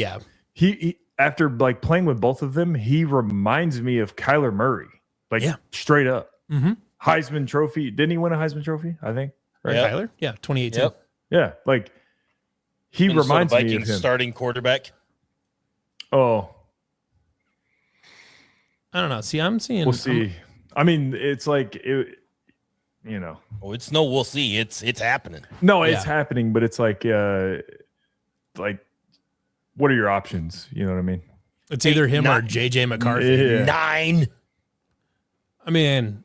he after like playing with both of them, he reminds me of Kyler Murray. Like straight up. Mm-hmm. Heisman Trophy. Didn't he win a Heisman Trophy? I think. Right. Yep. Tyler? Yeah, 2018. Yep. Yeah, like he Minnesota reminds me of Vikings him. starting quarterback. Oh, I don't know. See, I'm seeing. we'll see. I mean, it's like it. Oh, it's no, we'll see. It's happening. No, it's Yeah. happening, but it's like what are your options? You know what I mean? It's either him or not- JJ McCarthy. Yeah. 9. I mean,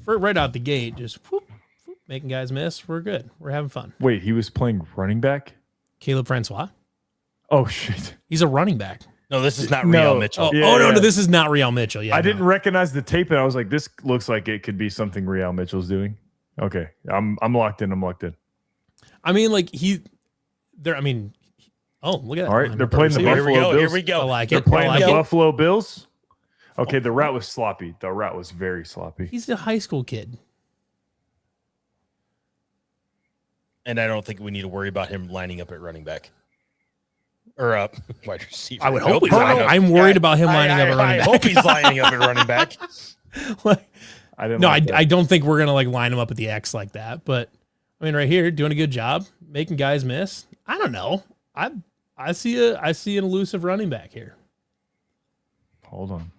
for right out the gate, just making guys miss. We're good. We're having fun. Wait, he was playing running back? Caleb Francois. Oh shit. He's a running back. No, this is not No. Real Mitchell. Oh, Yeah, no, yeah. this is not Real Mitchell. Yeah, I didn't recognize the tape and I was like, this looks like it could be something Real Mitchell's doing. Okay. I'm locked in. I mean, like oh, look at that. All right, they're playing the Here we Buffalo go. Bills. Here we go. I like They're it. playing I like the it. Buffalo Bills. Okay, the route was sloppy. The route was very sloppy. He's a high school kid. And I don't think we need to worry about him lining up at running back. Or wide receiver. I would hope Nope. he's lining up. I'm worried about him lining up at running I back. hope he's lining up at running back. I didn't. No, like that. I don't think we're gonna like line him up at the X like that. But I mean, right here, doing a good job, making guys miss. I don't know. I see an elusive running back here. Hold on.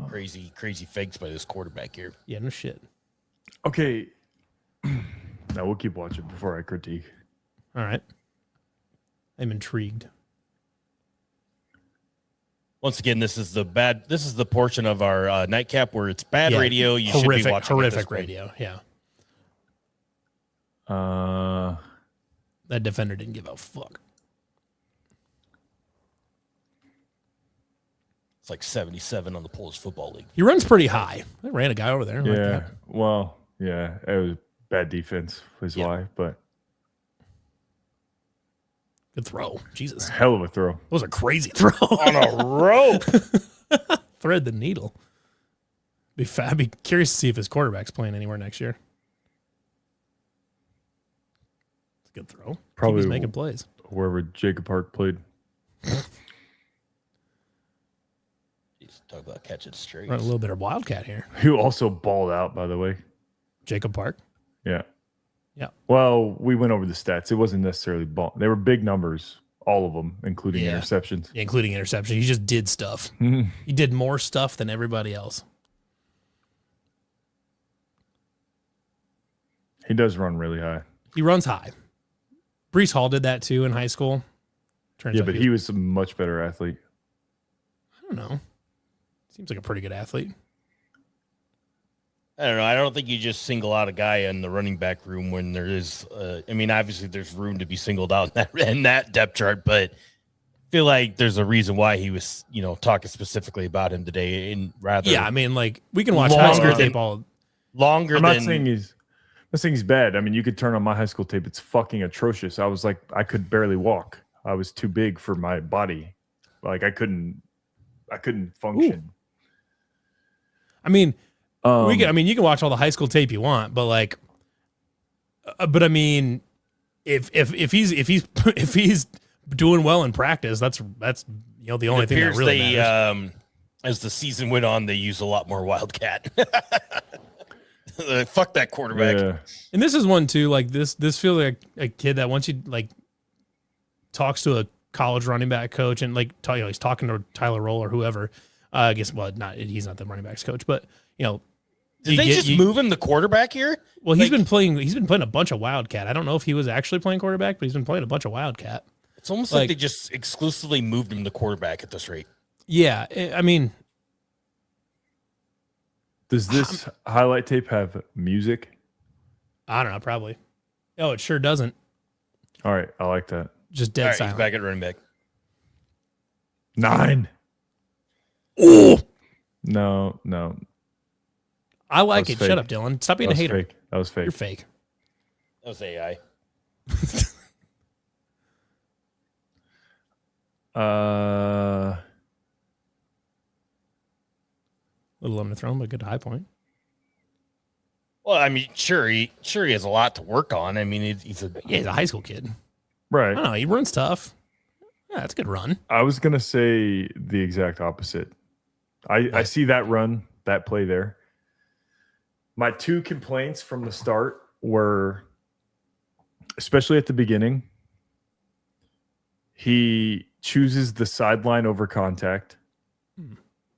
Crazy fakes by this quarterback here. Yeah, no shit. Okay. Now we'll keep watching before I critique. All right. I'm intrigued. Once again, this is the portion of our nightcap where it's bad Yeah, radio. You should be watching at this horrific point. radio. Yeah, Uh, that defender didn't give a fuck. It's like 77 on the Polish Football League. He runs pretty high. I ran a guy over there. Like yeah. that. Well, yeah. It was bad defense is why, but Good throw. Jesus, hell of a throw. that was a crazy throw. On a rope. Thread the needle. I'd be curious to see if his quarterback's playing anywhere next year. It's a good throw. Probably He's making plays. Wherever Jacob Park played. Jeez, talk about catching straight. Run a little bit of Wildcat here. Who also balled out, by the way. Jacob Park. Yeah. Yeah. Well, we went over the stats. It wasn't necessarily ball. They were big numbers, all of them, including Yeah. interceptions. Yeah, including interception. He just did stuff. He did more stuff than everybody else. He does run really high. He runs high. Brees Hall did that too in high school. Turns Yeah, out but he was a much better athlete. I don't know. Seems like a pretty good athlete. I don't know. I don't think you just single out a guy in the running back room when there is. I mean, obviously there's room to be singled out in that depth chart, but I feel like there's a reason why he was, talking specifically about him today. And rather, Yeah, I mean, like we can watch Longer high school than- tape all. longer I'm not than saying he's bad. I mean, you could turn on my high school tape. It's fucking atrocious. I was like, I could barely walk. I was too big for my body. Like I couldn't function. I mean, Um, you can watch all the high school tape you want, but like, but I mean, if he's doing well in practice, that's the only it thing that appears really they, matters. as the season went on, they use a lot more Wildcat. Fuck that quarterback. yeah. And this is one too. Like this feels like a kid that once you like talks to a college running back coach and like he's talking to Tyler Roll or whoever. I guess he's not the running backs coach, but Did they just move him the quarterback here? Well, he's Like- been playing a bunch of Wildcat. I don't know if he was actually playing quarterback, but he's been playing a bunch of Wildcat. It's almost Like- like they just exclusively moved him to quarterback at this rate. Yeah, I mean, Does this highlight tape have music? I don't know, probably. Oh, it sure doesn't. All right, I like that. Just All dead right, he's silent. back at running back. 9. Oh, No. I like That it. was Shut fake. up, Dylan. Stop being That a was hater. fake. That was fake. You're fake. That was AI. Little underthrown, but good high point. Well, I mean, sure he has a lot to work on. I mean, he's a high school kid. Right. I don't know. He runs tough. Yeah, that's a good run. I was gonna say the exact opposite. I see that run, that play there. My two complaints from the start were, especially at the beginning, he chooses the sideline over contact.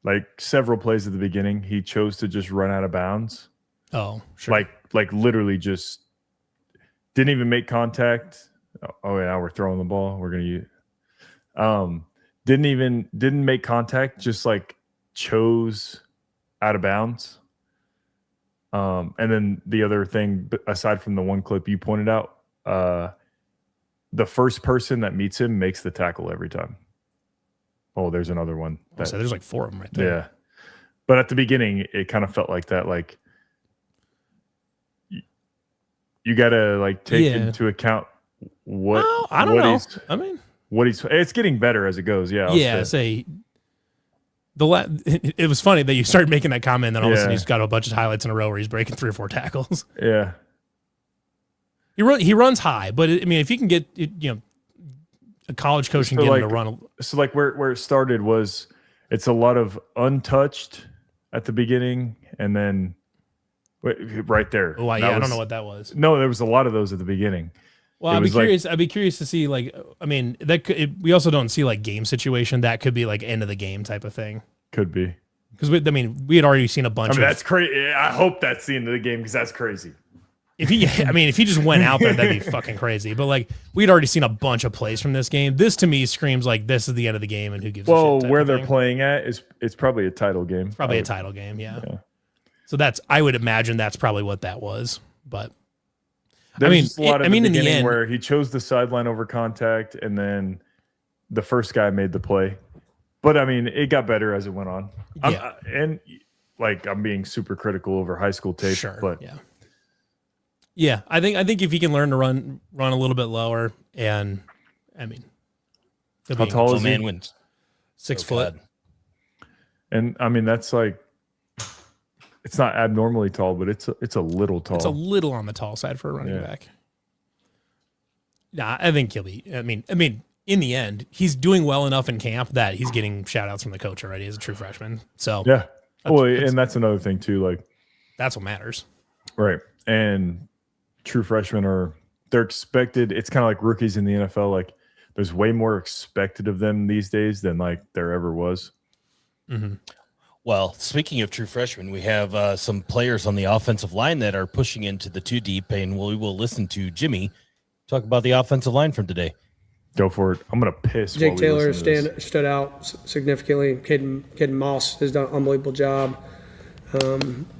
Like several plays at the beginning, he chose to just run out of bounds. Oh, sure. Like literally just didn't even make contact. Oh yeah, we're throwing the ball. We're gonna use. Didn't make contact. Just like chose out of bounds. And then the other thing, aside from the one clip you pointed out, the first person that meets him makes the tackle every time. Oh, there's another one. So there's like 4 of them right there. Yeah. But at the beginning, it kind of felt like that. Like you got to like take into account what. Well, I don't know. It's getting better as it goes. Yeah. It was funny that you started making that comment, and then all of a sudden he's got a bunch of highlights in a row where he's breaking 3 or 4 tackles. Yeah. He runs high, but I mean, if you can get a college coach can get him to run. So like where it started was it's a lot of untouched at the beginning, and then right there. Oh, I don't know what that was. No, there was a lot of those at the beginning. Well, I'd be curious to see, like, I mean, we also don't see like game situation. That could be like end of the game type of thing. Could be. Because we had already seen a bunch. That's crazy. I hope that's the end of the game because that's crazy. If he just went out there, that'd be fucking crazy. But like, we'd already seen a bunch of plays from this game. This to me screams like this is the end of the game, and who gives a shit? Where they're playing at it's probably a title game. It's probably a title game, yeah. So I would imagine that's probably what that was. But there's a lot of in the end, where he chose the sideline over contact, and then the first guy made the play. But I mean, it got better as it went on. Yeah. I'm being super critical over high school tape, but yeah, I think if he can learn to run a little bit lower, and I mean, how tall is he? Wins 6 foot, and I mean that's like it's not abnormally tall, but it's a little tall. It's a little on the tall side for a running back. Nah, I think he'll be. I mean, in the end, he's doing well enough in camp that he's getting shout outs from the coach already as a true freshman. So yeah, and that's another thing too. Like that's what matters, right? And true freshmen they're expected. It's kind of like rookies in the NFL. Like there's way more expected of them these days than like there ever was. Mm-hmm. Well, speaking of true freshmen, we have some players on the offensive line that are pushing into the 2 deep, and we will listen to Jimmy talk about the offensive line from today. Go for it. I'm gonna piss. Jake Taylor stood out significantly. Caden Moss has done an unbelievable job.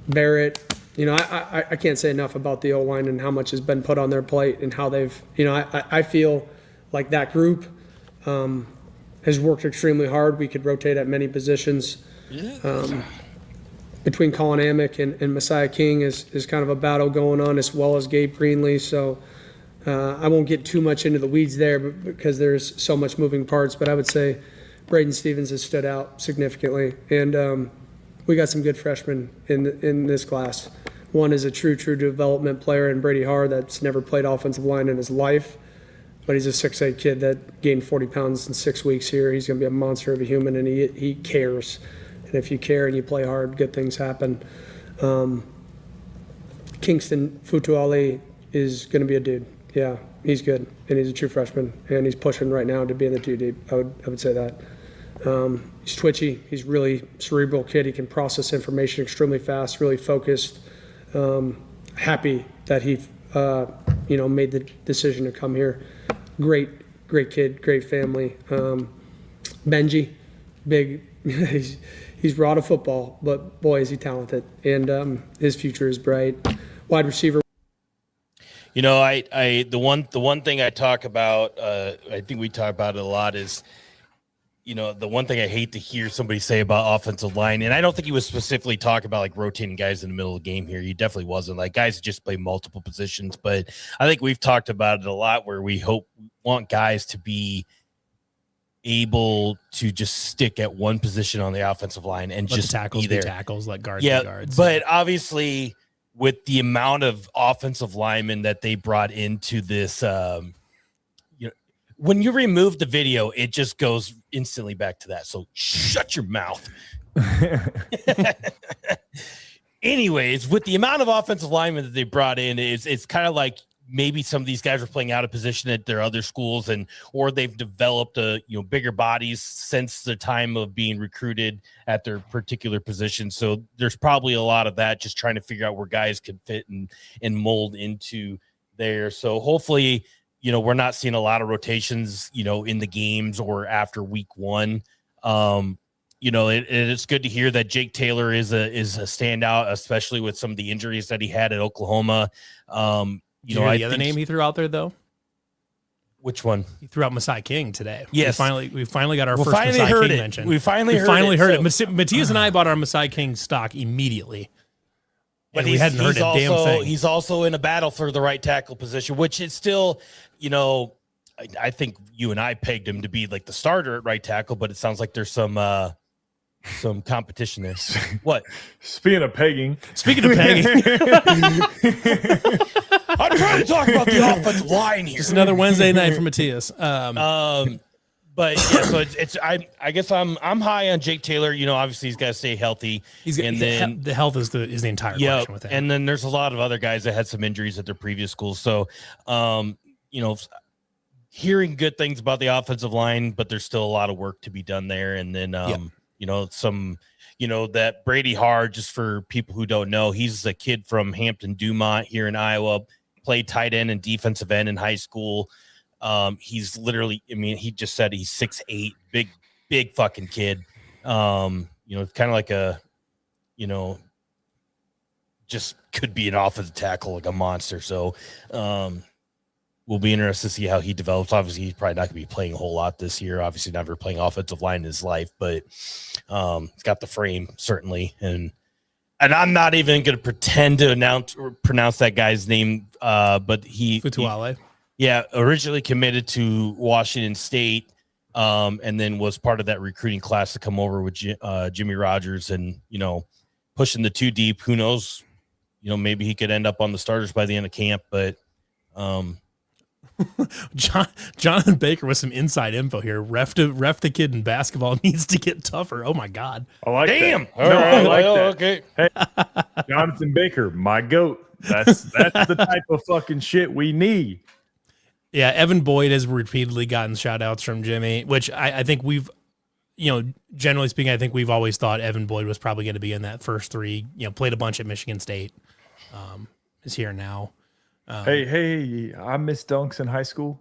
Barrett. I can't say enough about the O-line and how much has been put on their plate and how they've, I feel like that group has worked extremely hard. We could rotate at many positions. Between Colin Amick and Messiah King is kind of a battle going on, as well as Gabe Greenlee. So I won't get too much into the weeds there because there's so much moving parts. But I would say Braden Stevens has stood out significantly. And we got some good freshmen in this class. One is a true development player in Brady Harr that's never played offensive line in his life, but he's a 6'8" kid that gained 40 pounds in 6 weeks here. He's going to be a monster of a human, and he cares. And if you care and you play hard, good things happen. Kingston Futuali is going to be a dude. Yeah, he's good, and he's a true freshman, and he's pushing right now to be in the 2 deep. I would say that. He's twitchy. He's really cerebral kid. He can process information extremely fast, really focused. Happy that he, made the decision to come here. Great kid, great family. Benji, big, he's raw to football, but boy, is he talented. And his future is bright. Wide receiver. The one thing I talk about, I think we talk about it a lot, is the one thing I hate to hear somebody say about offensive line, and I don't think he was specifically talking about like rotating guys in the middle of the game here. He definitely wasn't. Like guys just play multiple positions, but I think we've talked about it a lot where we want guys to be able to just stick at one position on the offensive line and Let just the tackles be there. be tackles, like guards be guards. But obviously with the amount of offensive linemen that they brought into this, when you remove the video, it just goes instantly back to that. So shut your mouth. Anyways, with the amount of offensive linemen that they brought in, it's kind of like maybe some of these guys were playing out of position at their other schools, or they've developed bigger bodies since the time of being recruited at their particular position. So there's probably a lot of that, just trying to figure out where guys can fit and mold into there. So hopefully, we're not seeing a lot of rotations, in the games or after week one. It's good to hear that Jake Taylor is a standout, especially with some of the injuries that he had at Oklahoma. The other name he threw out there though? Which one? He threw out Masai King today. Yes. We finally got our first Masai King mention. We finally heard it. Matthias and I bought our Masai King stock immediately. But we hadn't heard a damn thing. He's also in a battle for the right tackle position, which is still, I think you and I pegged him to be like the starter at right tackle, but it sounds like there's some competition there. What? Speaking of pegging. I'm trying to talk about the offensive line here. Just another Wednesday night for Matthias. But yeah, so I guess I'm high on Jake Taylor. Obviously he's got to stay healthy. The health is the entire question with him. And then there's a lot of other guys that had some injuries at their previous schools. So, hearing good things about the offensive line, but there's still a lot of work to be done there. And then, that Brady Hard, just for people who don't know, he's a kid from Hampton Dumont here in Iowa, played tight end and defensive end in high school. He's literally, he just said he's 6'8", big fucking kid. Kind of like just could be an offensive tackle, like a monster. So, we'll be interested to see how he develops. Obviously, he's probably not going to be playing a whole lot this year. Obviously, never playing offensive line in his life, but he's got the frame certainly. And I'm not even going to pretend to pronounce that guy's name, but Futuale. Yeah, originally committed to Washington State, and then was part of that recruiting class to come over with Jimmy Rogers, and pushing the two deep. Who knows? Maybe he could end up on the starters by the end of camp. But Jonathan Baker with some inside info here. Ref the kid in basketball needs to get tougher. Oh my God! I like Damn. that. No, I like that. Okay. Hey, Jonathan Baker, my goat. That's the type of fucking shit we need. Yeah, Evan Boyd has repeatedly gotten shout outs from Jimmy, which I think we've, generally speaking, I think we've always thought Evan Boyd was probably going to be in that first three, played a bunch at Michigan State, is here now. Hey, I missed dunks in high school,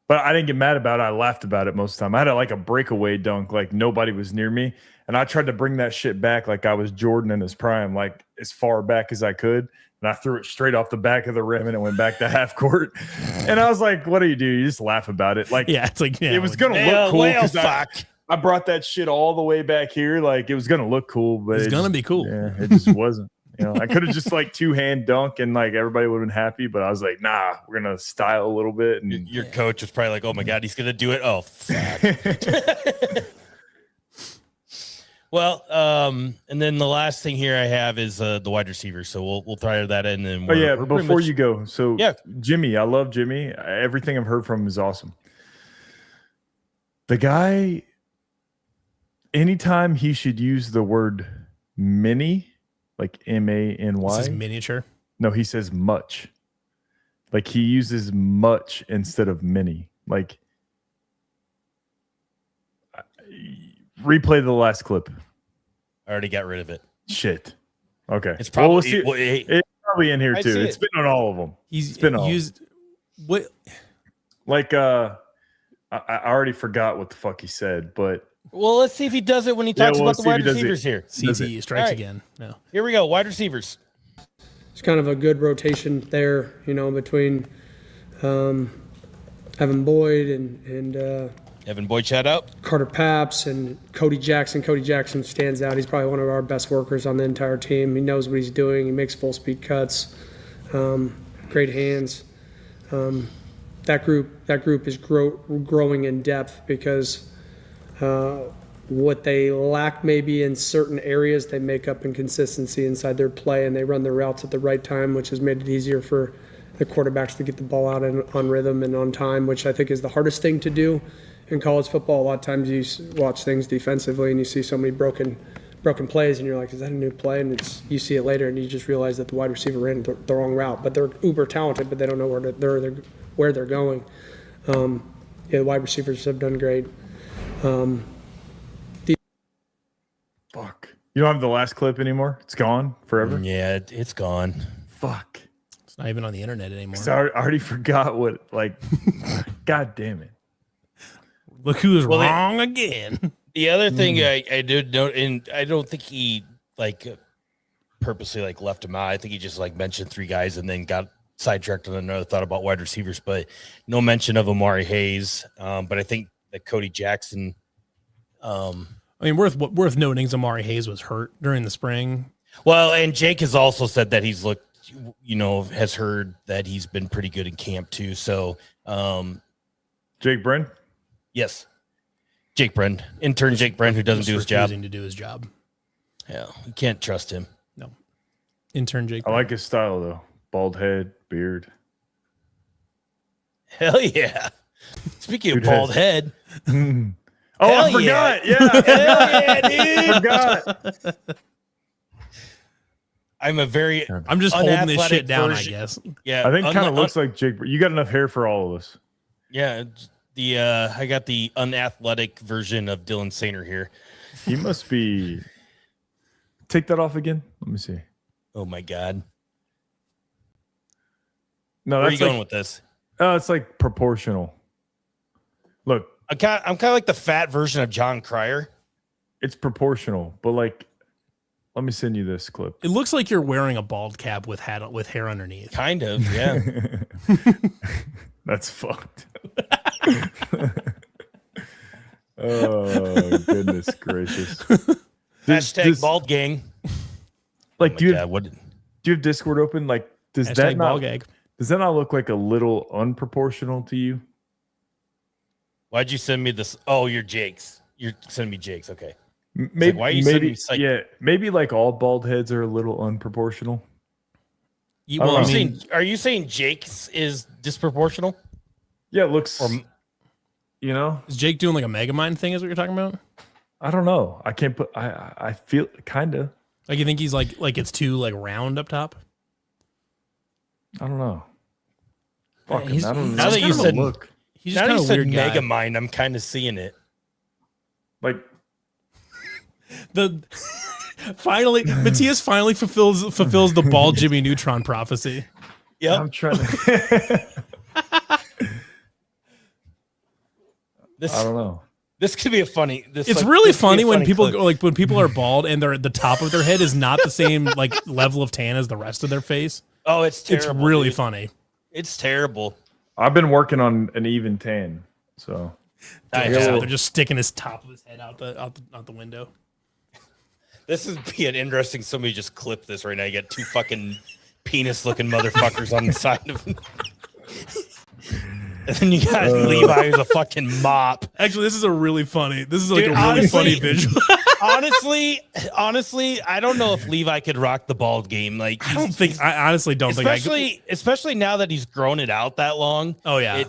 but I didn't get mad about it. I laughed about it most of the time. I had a breakaway dunk, like nobody was near me. And I tried to bring that shit back like I was Jordan in his prime, like as far back as I could. And I threw it straight off the back of the rim and it went back to half court. And I was like, what do? You just laugh about it. Like, yeah, it's like, yeah, it was going to look cool because I brought that shit all the way back here. Like it was going to look cool, but it's going to be cool. Yeah, it just wasn't. I could have just two-hand dunk and everybody would have been happy, but I was like, nah, we're going to style a little bit. And your coach was probably like, oh my God, he's going to do it. Oh, fuck. Well, and then the last thing here I have is the wide receiver. So we'll throw that in. And before you go. So Jimmy, I love Jimmy. Everything I've heard from him is awesome. The guy, anytime he should use the word mini, like M-A-N-Y. This is miniature. No, he says much. Like he uses much instead of mini. Like replay the last clip. I already got rid of it. Shit. Okay. It's probably it's probably in here too. It's been on all of them. He's been used what? Like I already forgot what the fuck he said, but well, let's see if he does it when he talks about the wide receivers here. CT strikes again. No. Here we go. Wide receivers. It's kind of a good rotation there, between Evan Boyd and Evan Boyd, shout out. Carter Paps and Cody Jackson. Cody Jackson stands out. He's probably one of our best workers on the entire team. He knows what he's doing. He makes full speed cuts. Great hands. That group is growing in depth because what they lack maybe in certain areas, they make up in consistency inside their play, and they run their routes at the right time, which has made it easier for the quarterbacks to get the ball out and on rhythm and on time, which I think is the hardest thing to do in college football. A lot of times you watch things defensively and you see so many broken plays, and you're like, is that a new play? And you see it later, and you just realize that the wide receiver ran the wrong route. But they're uber talented, but they don't know where they're going. The wide receivers have done great. Fuck. You don't have the last clip anymore? It's gone forever? Yeah, it's gone. Fuck. It's not even on the internet anymore. 'Cause I already forgot what, like, God damn it. Look who's wrong again. The other thing I did note, and I don't think he purposely left him out. I think he just mentioned three guys and then got sidetracked on another thought about wide receivers, but no mention of Amari Hayes. But I think that Cody Jackson. I mean, worth noting is Amari Hayes was hurt during the spring. Well, and Jake has also said that he's has heard that he's been pretty good in camp too. So, Jake Bren? Yes. Jake Bren, intern Jake Bren, who doesn't do his job. To do his job. Yeah, you can't trust him. No. Intern Jake I Bren. like his style, though. Bald head, beard. Hell yeah. Speaking of bald head. Oh, Hell I forgot. Yeah. Hell yeah, dude. I forgot. I'm just holding this shit down, I guess. Yeah. I think kind of looks like Jake. You got enough hair for all of us. Yeah. I got the unathletic version of Dylan Sainer here. He must be. Take that off again. Let me see. Oh my God. No, Where are that's you going with this? Oh, it's like proportional. Look, I'm kind of like the fat version of John Cryer. it's proportional, but let me send you this clip. It looks like you're wearing a bald cap with hair underneath. Kind of, yeah. That's fucked. Oh, goodness gracious. Hashtag bald gang. Like, do you have Discord open? Like, does Hashtag that ball not gag. does that not look like a little unproportional to you? Why'd you send me this? Oh, you're Jake's. You're sending me Jake's. Okay. Maybe, why are you sending me maybe like all bald heads are a little unproportional. Are you saying Jake's is disproportional? Yeah, it looks. Is Jake doing like a Megamind thing? Is what you're talking about? I don't know. I can't put. I feel kind of. Like you think he's like it's too round up top? I don't know. Fuck He's- him. I don't he's know. Now that you said look He's now just that kind you of said weird guy. Megamind, I'm kind of seeing it. like. The finally Matthias finally fulfills the bald Jimmy Neutron prophecy. Yep. I'm trying to. I don't know. This could be a funny. It's really funny when people go, when people are bald and they're the top of their head is not the same level of tan as the rest of their face. Oh, it's terrible. It's really dude. funny. It's terrible. I've been working on an even tan, so They're just sticking his top of his head out the window. This is being interesting. Somebody just clip this right now. You got two fucking penis-looking motherfuckers on the side of him. And then you got Levi who's a fucking mop. Actually, this is a really funny. This is like Dude, a really honestly- funny visual. honestly, I don't know if Levi could rock the bald game. I honestly don't think I could. Especially now that he's grown it out that long. Oh yeah.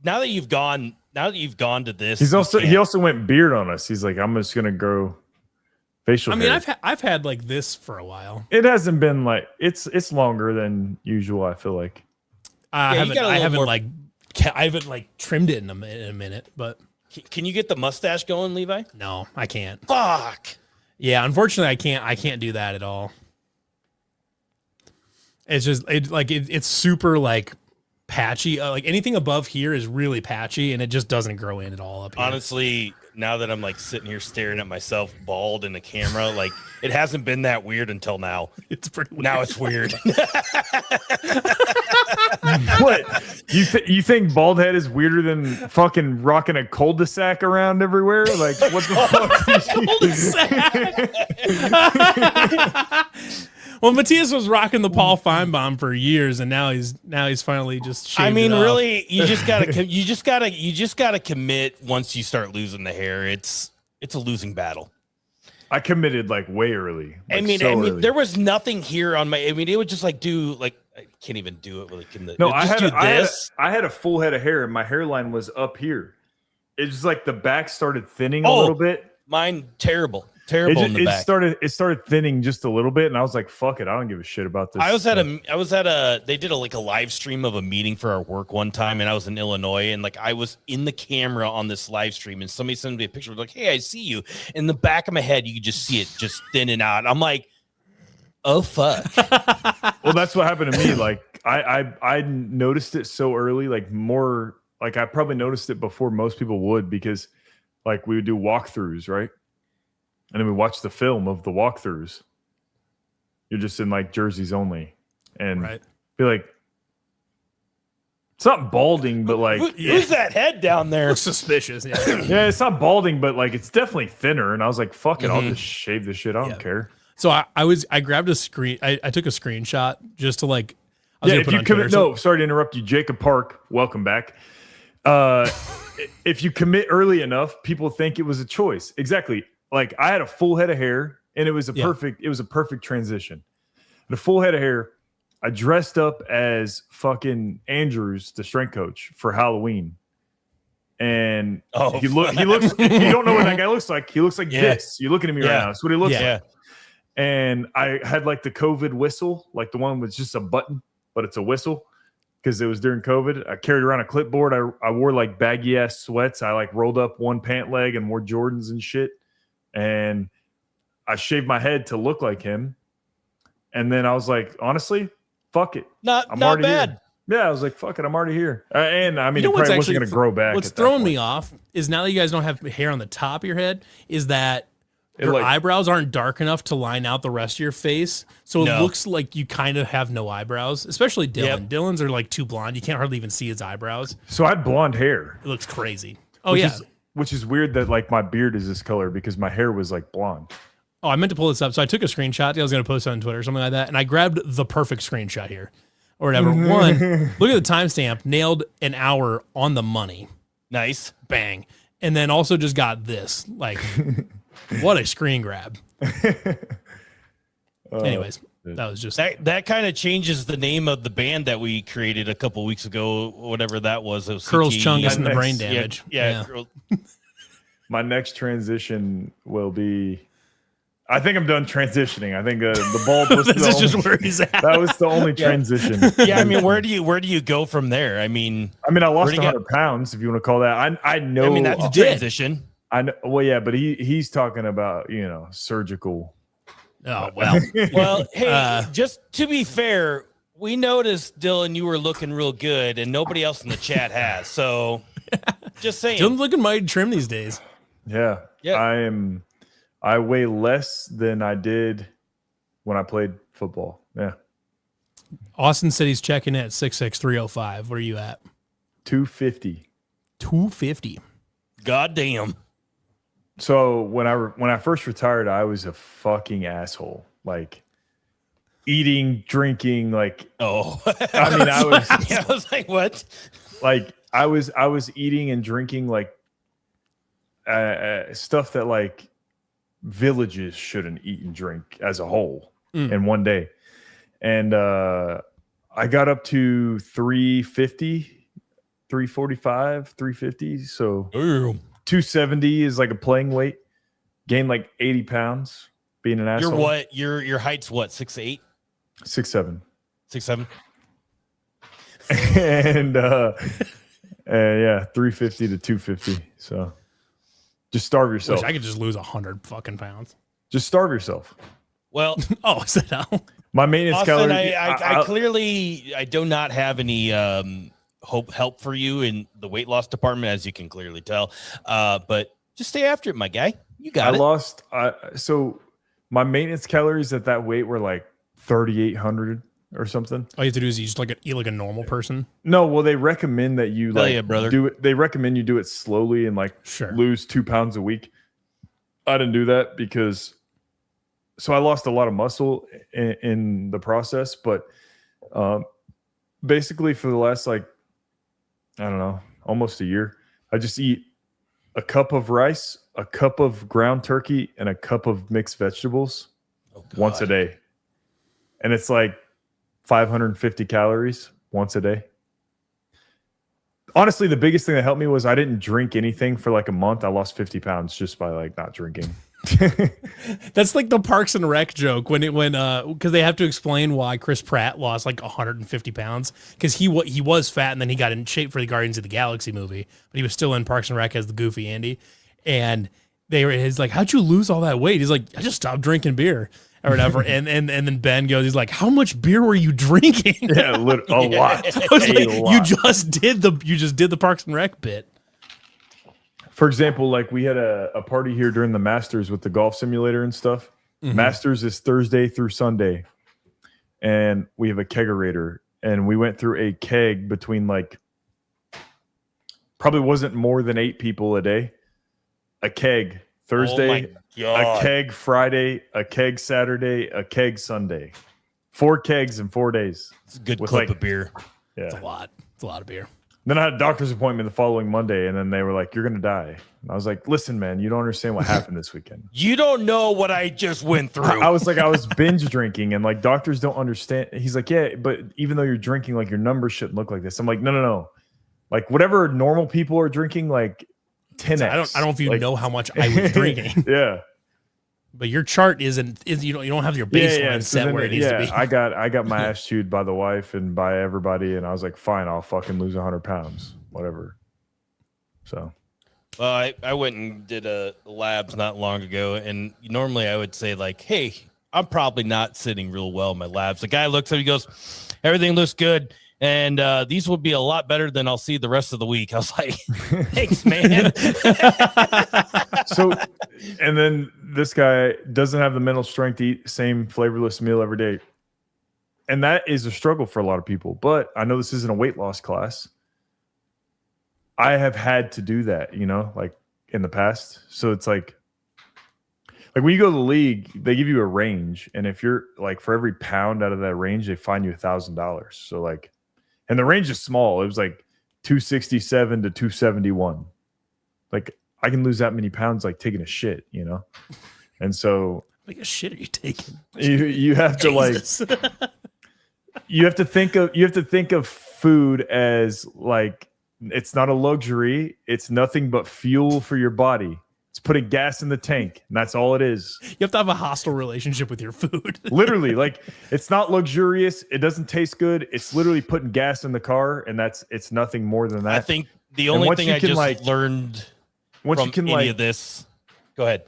Now that you've gone to this, he also went beard on us. He's like, I'm just gonna grow facial I mean, hair. I've had this for a while. It hasn't been it's longer than usual. I feel like. I you got a little more- I haven't trimmed it in a minute, but can you get the mustache going, Levi? no, I can't. Fuck. Yeah, unfortunately, I can't do that at all. It's just it's super patchy. Like anything above here is really patchy, and it just doesn't grow in at all up here. Honestly, now that I'm like sitting here staring at myself bald in the camera, like it hasn't been that weird until now. It's pretty weird. Now it's weird. What? You think bald head is weirder than fucking rocking a cul-de-sac around everywhere? Like, what the fuck? Well, Matthias was rocking the Paul Feinbaum for years, and now he's finally just shaved I mean, it off. really, you just gotta commit once you start losing the hair. It's a losing battle. I committed like way early. I mean, early. there was nothing here on my. I mean, it would just like do like I can't even do it. Like in the No, just do this. I had a full head of hair, and my hairline was up here. It's just like the back started thinning a little bit. Mine terrible in the back. It started thinning just a little bit, and I was like, "Fuck it, I don't give a shit about this." I was at a they did a live stream of a meeting for our work one time, and I was in Illinois, and like I was in the camera on this live stream, and somebody sent me a picture like, "Hey, I see you." In the back of my head, you could just see it just thinning out. I'm like, "Oh fuck." Well, that's what happened to me. Like I noticed it so early, like more like I probably noticed it before most people would, because like we would do walkthroughs, right? And then we watch the film of the walkthroughs. You're just in like jerseys only, and be like, it's not balding, but like, who's that head down there? Looks suspicious. Yeah. yeah, it's not balding, but like it's definitely thinner. And I was like, fuck it, I'll just shave this shit. I don't care. So I grabbed a screen. I took a screenshot just to like. If you commit, sorry to interrupt you, Jacob Park. Welcome back. If you commit early enough, people think it was a choice. Exactly. Like I had a full head of hair, and it was a perfect transition. The full head of hair. I dressed up as fucking Andrews, the strength coach, for Halloween. And he looks, you don't know what that guy looks like. He looks like this. You're looking at me right now. That's what he looks like. And I had like the COVID whistle, like the one with just a button, but it's a whistle because it was during COVID. I carried around a clipboard. I wore like baggy ass sweats. I like rolled up one pant leg and wore Jordans and shit. And I shaved my head to look like him. And then I was like, honestly, fuck it. Not already bad. Here. Yeah, I was like, fuck it, I'm already here. And I mean, you know it probably wasn't going to grow back. What's throwing me off is now that you guys don't have hair on the top of your head, is that your eyebrows aren't dark enough to line out the rest of your face. So it looks like you kind of have no eyebrows, especially Dylan. Yep. Dylan's are like too blonde. You can't hardly even see his eyebrows. So I had blonde hair. It looks crazy. Oh, yeah. Which is weird that like my beard is this color because my hair was like blonde. Oh, I meant to pull this up. So I took a screenshot. I was going to post it on Twitter or something like that. And I grabbed the perfect screenshot here or whatever. One, look at the timestamp, nailed an hour on the money. Nice. Bang. And then also just got this. Like, what a screen grab. Anyways, that was just that kind of changes the name of the band that we created a couple weeks ago, whatever that was. It was Curls, CTE. Chungus, and the brain damage. Yeah. My next transition will be. I think I'm done transitioning. I think the bulb was this is just where he's at. That was the only transition. Yeah, I mean, where do you go from there? I mean, I lost 100 pounds, if you want to call that. I know. I mean, that's a transition. I know. Well, yeah, but he's talking about surgical. Oh well. Well, hey, just to be fair, we noticed Dylan, you were looking real good, and nobody else in the chat has. So, just saying, Dylan's looking mighty trim these days. Yeah. I weigh less than I did when I played football. Yeah. Austin City's checking in at 6'6", 305. Where are you at? 250. 250. God damn. So when I first retired, I was a fucking asshole. Like eating, drinking, like I mean, I was like, what? Like I was eating and drinking like stuff that like villages shouldn't eat and drink as a whole in one day. And I got up to 350, 345, 350. So 270 is like a playing weight. Gained like 80 pounds being an asshole. You're what? Your height's what? 6'8"? 6'7". 6'7". And yeah, 350 to 250. So just starve yourself. Wish I could just lose 100 fucking pounds. Just starve yourself. Well, is that how? My maintenance Austin, calories. I clearly do not have any help for you in the weight loss department, as you can clearly tell. But just stay after it, my guy. You got it. So my maintenance calories at that weight were like 3,800 or something. All you have to do is you just eat like a normal person. No, well, they recommend that you brother. do it. They recommend you do it slowly and lose 2 pounds a week. I didn't do that because I lost a lot of muscle in the process, but basically for the last I don't know, almost a year, I just eat a cup of rice, a cup of ground turkey, and a cup of mixed vegetables once a day. And it's like 550 calories once a day. Honestly, the biggest thing that helped me was I didn't drink anything for like a month. I lost 50 pounds just by not drinking. That's like the Parks and Rec joke because they have to explain why Chris Pratt lost like 150 pounds because he was fat and then he got in shape for the Guardians of the Galaxy movie, but he was still in Parks and Rec as the goofy Andy. And he's like, how'd you lose all that weight? He's like, I just stopped drinking beer or whatever. and then Ben goes, he's like, how much beer were you drinking? Yeah, a lot. I was like, you just did the Parks and Rec bit. For example, we had a party here during the Masters with the golf simulator and stuff. Mm-hmm. Masters is Thursday through Sunday. And we have a kegerator. And we went through a keg between probably wasn't more than 8 people a day. A keg Thursday, a keg Friday, a keg Saturday, a keg Sunday. 4 kegs in 4 days. It's a good clip of beer. Yeah. It's a lot. It's a lot of beer. Then I had a doctor's appointment the following Monday, and then they were like, you're going to die. And I was like, listen, man, you don't understand what happened this weekend. You don't know what I just went through. I was binge drinking, and doctors don't understand. He's like, yeah, but even though you're drinking, your numbers shouldn't look like this. I'm like, no. Whatever normal people are drinking, 10x. I don't know if you know how much I was drinking. Yeah. But your chart you don't have your baseline set where it needs to be. I got my ass chewed by the wife and by everybody, and I was like, fine, I'll fucking lose 100 pounds, whatever. So, well, I went and did a labs not long ago, and normally I would say hey, I'm probably not sitting real well in my labs. The guy looks at me, he goes, everything looks good. And these will be a lot better than I'll see the rest of the week. I was like, thanks, man. So, and then this guy doesn't have the mental strength to eat same flavorless meal every day. And that is a struggle for a lot of people. But I know this isn't a weight loss class. I have had to do that, in the past. So it's like when you go to the league, they give you a range. And if you're for every pound out of that range, they fine you $1,000. So and the range is small. It was 267 to 271. I can lose that many pounds taking a shit, And so a shit are you taking? You have to you have to think of food as it's not a luxury. It's nothing but fuel for your body. It's putting gas in the tank, and that's all it is. You have to have a hostile relationship with your food. Literally, it's not luxurious. It doesn't taste good. It's literally putting gas in the car, and it's nothing more than that. I think the only thing I just learned from any of this. Go ahead.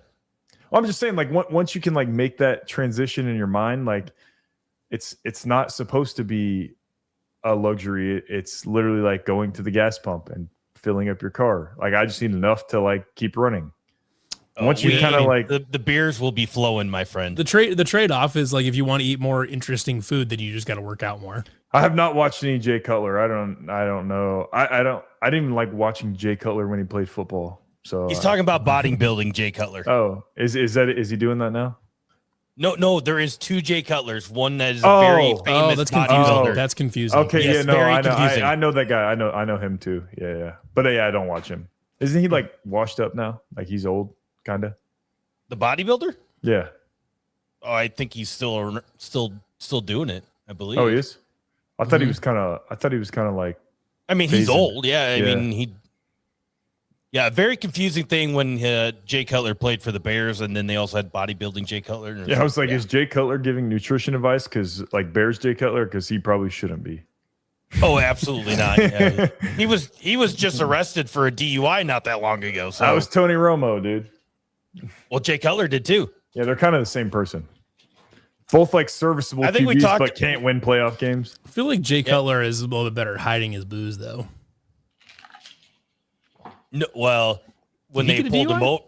Well, I'm just saying, once you can make that transition in your mind, it's not supposed to be a luxury. It's literally going to the gas pump and filling up your car. I just need enough to keep running. Once you kind of the beers will be flowing, my friend. The trade-off is if you want to eat more interesting food, then you just got to work out more. I have not watched any Jay Cutler. I don't know. I didn't even like watching Jay Cutler when he played football. So he's talking about bodybuilding, Jay Cutler. Oh, is he doing that now? No, there is 2 Jay Cutlers. One that is a very famous bodybuilder. That's confusing. Okay, yes, I know. I know that guy. I know him too. Yeah. But I don't watch him. Isn't he washed up now? He's old, kind of. The bodybuilder? Yeah. Oh, I think he's still doing it. I believe. Oh, he is. I thought he was kind of. I mean, he's old. Yeah. I mean, he. Yeah, very confusing thing when Jay Cutler played for the Bears, and then they also had bodybuilding Jay Cutler. Yeah, I was like, is Jay Cutler giving nutrition advice? Because Bears Jay Cutler, because he probably shouldn't be. Oh, absolutely not. Yeah. He was just arrested for a DUI not that long ago. So that was Tony Romo, dude. Well, Jay Cutler did too. Yeah, they're kind of the same person. Both like serviceable I think we QBs, talked- but can't win playoff games. I feel like Jay Cutler is a little bit better at hiding his booze, though. No, well, when Did he they get a pulled him DUI? over,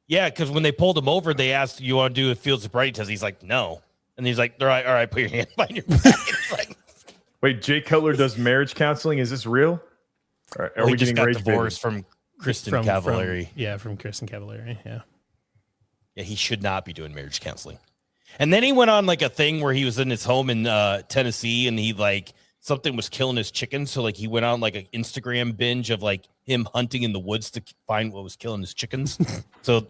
yeah, because when they pulled him over, they asked, "You want to do a field sobriety test?" He's like, "No," and he's like, "All right, put your hand behind your back." It's like, Wait, Jay Cutler does marriage counseling. Is this real? Or are he we just getting got rage divorced from Kristen Cavallari. From Kristen Cavallari. Yeah. Yeah, he should not be doing marriage counseling. And then he went on like a thing where he was in his home in Tennessee, and he like something was killing his chickens. So like he went on like an Instagram binge of like him hunting in the woods to find what was killing his chickens. So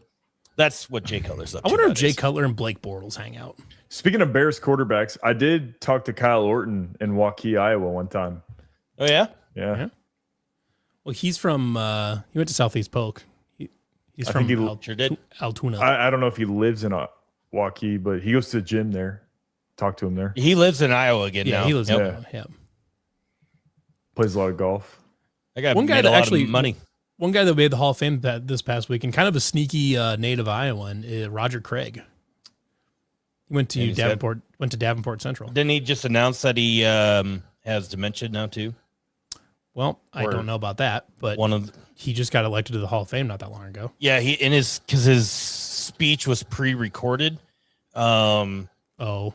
that's what Jay Cutler's up to. I wonder if Jay nowadays. Cutler and Blake Bortles hang out. Speaking of Bears quarterbacks, I did talk to Kyle Orton in Waukee, Iowa one time. Oh yeah. Yeah. Well, he's from he went to Southeast Polk. He's I from think he sure did. Altoona. I don't know if he lives in Waukee, but he goes to the gym there. Talk to him there. He lives in Iowa again yeah, now. he lives Yep. in Iowa. Yeah. Plays a lot of golf. I got One guy made that a lot actually- of money. One guy that made the Hall of Fame this past week, and kind of a sneaky native Iowan, Roger Craig. He went Yeah, to he's got- Davenport Central. Didn't he just announce that he has dementia now too? Well, I Or don't know about that, but One of he just got elected to the Hall of Fame not that long ago. yeah, he in his because his speech was pre-recorded. Oh,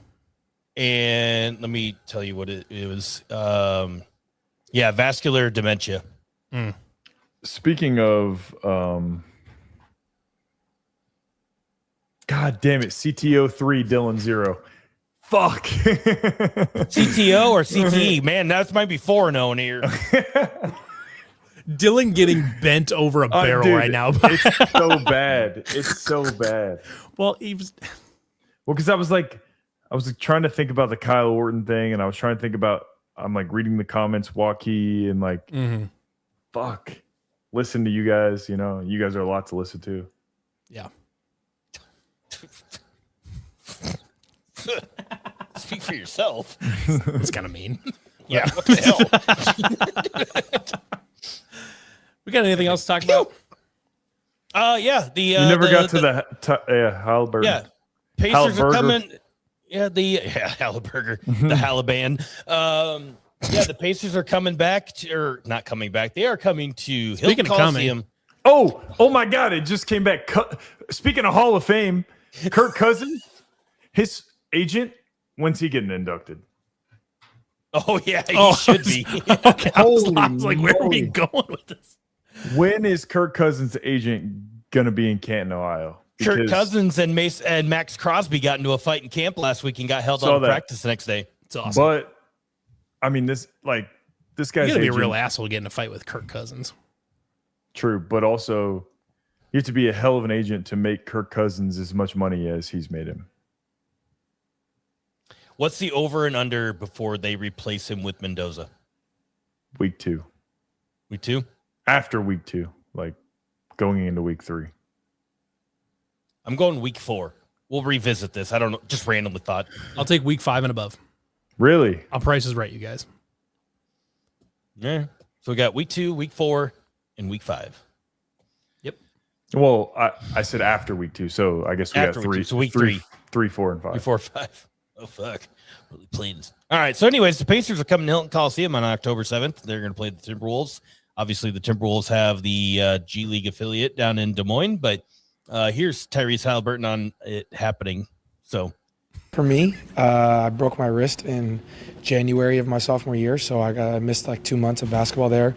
And let me tell you what it was. Yeah, vascular dementia. Speaking of, God damn it, CTO3 Dylan 0. Fuck. CTO or CTE? Man, that might be 4-0 in here. Dylan getting bent over a barrel Dude, right now. It's so bad. It's so bad. Well, he was. Well, because I was trying to think about the Kyle Orton thing, and I was trying to think about, I'm like reading the comments, Waukee, and like, fuck, listen to you guys. You know, you guys are a lot to listen to. Yeah. Speak for yourself. It's kind of mean. Yeah. What the hell? We got anything else to talk about? Yeah. The You never got to the Haliburton. Yeah. Pacers are Haliburger. coming. Yeah, Haliburger, the Haliban. Yeah, the Pacers are coming back, or not coming back. They are coming to Hilton Speaking of coming, Coliseum. Oh my God! It just came back. Speaking of Hall of Fame, Kirk Cousins, his agent. When's he getting inducted? Oh yeah, he should be. Okay, I was Holy like, where are we moly. going with this? When is Kirk Cousins' agent gonna be in Canton, Ohio? Kirk Because- Cousins and Max Crosby got into a fight in camp last week and got held Saw out of that. practice the next day. It's awesome. But I mean, this You guy's gotta be a agent, real asshole getting in a fight with Kirk Cousins. true, but also you have to be a hell of an agent to make Kirk Cousins as much money as he's made him. What's the over and under before they replace him with Mendoza? Week 2, Week 2? after week 2, like going into week 3. I'm going week 4. We'll revisit this. I don't know. Just randomly thought. I'll take week 5 and above. Really? I'll price is right, you guys. Yeah. So we got week 2, week 4, and week 5. Well, I said after week 2, so I guess we After got week 3. two, so week 3, 3. 3, 4, and 5. Week 4, 5. Oh, fuck. Really played. All right. So anyways, the Pacers are coming to Hilton Coliseum on October 7th. They're going to play the Timberwolves. Obviously, the Timberwolves have the G League affiliate down in Des Moines, but here's Tyrese Haliburton on it happening. So For me, I broke my wrist in January of my sophomore year, so I missed like 2 months of basketball there.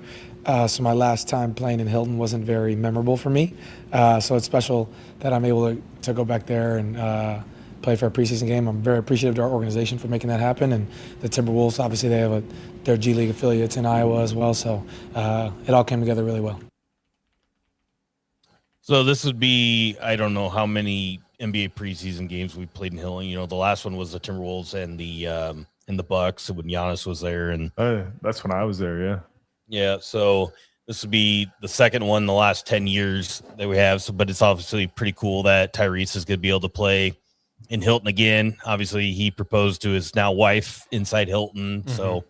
So my last time playing in Hilton wasn't very memorable for me. So it's special that I'm able to go back there and play for a preseason game. I'm very appreciative to our organization for making that happen. And the Timberwolves, obviously, they have their G League affiliates in Iowa as well. So it all came together really well. So this would be, I don't know how many NBA preseason games we played in Hilton. You know, the last one was the Timberwolves and the Bucks when Giannis was there, and That's when I was there, yeah. yeah. So this would be the second one in the last 10 years that we have. So, but it's obviously pretty cool that Tyrese is going to be able to play in Hilton again. Obviously, he proposed to his now wife inside Hilton. So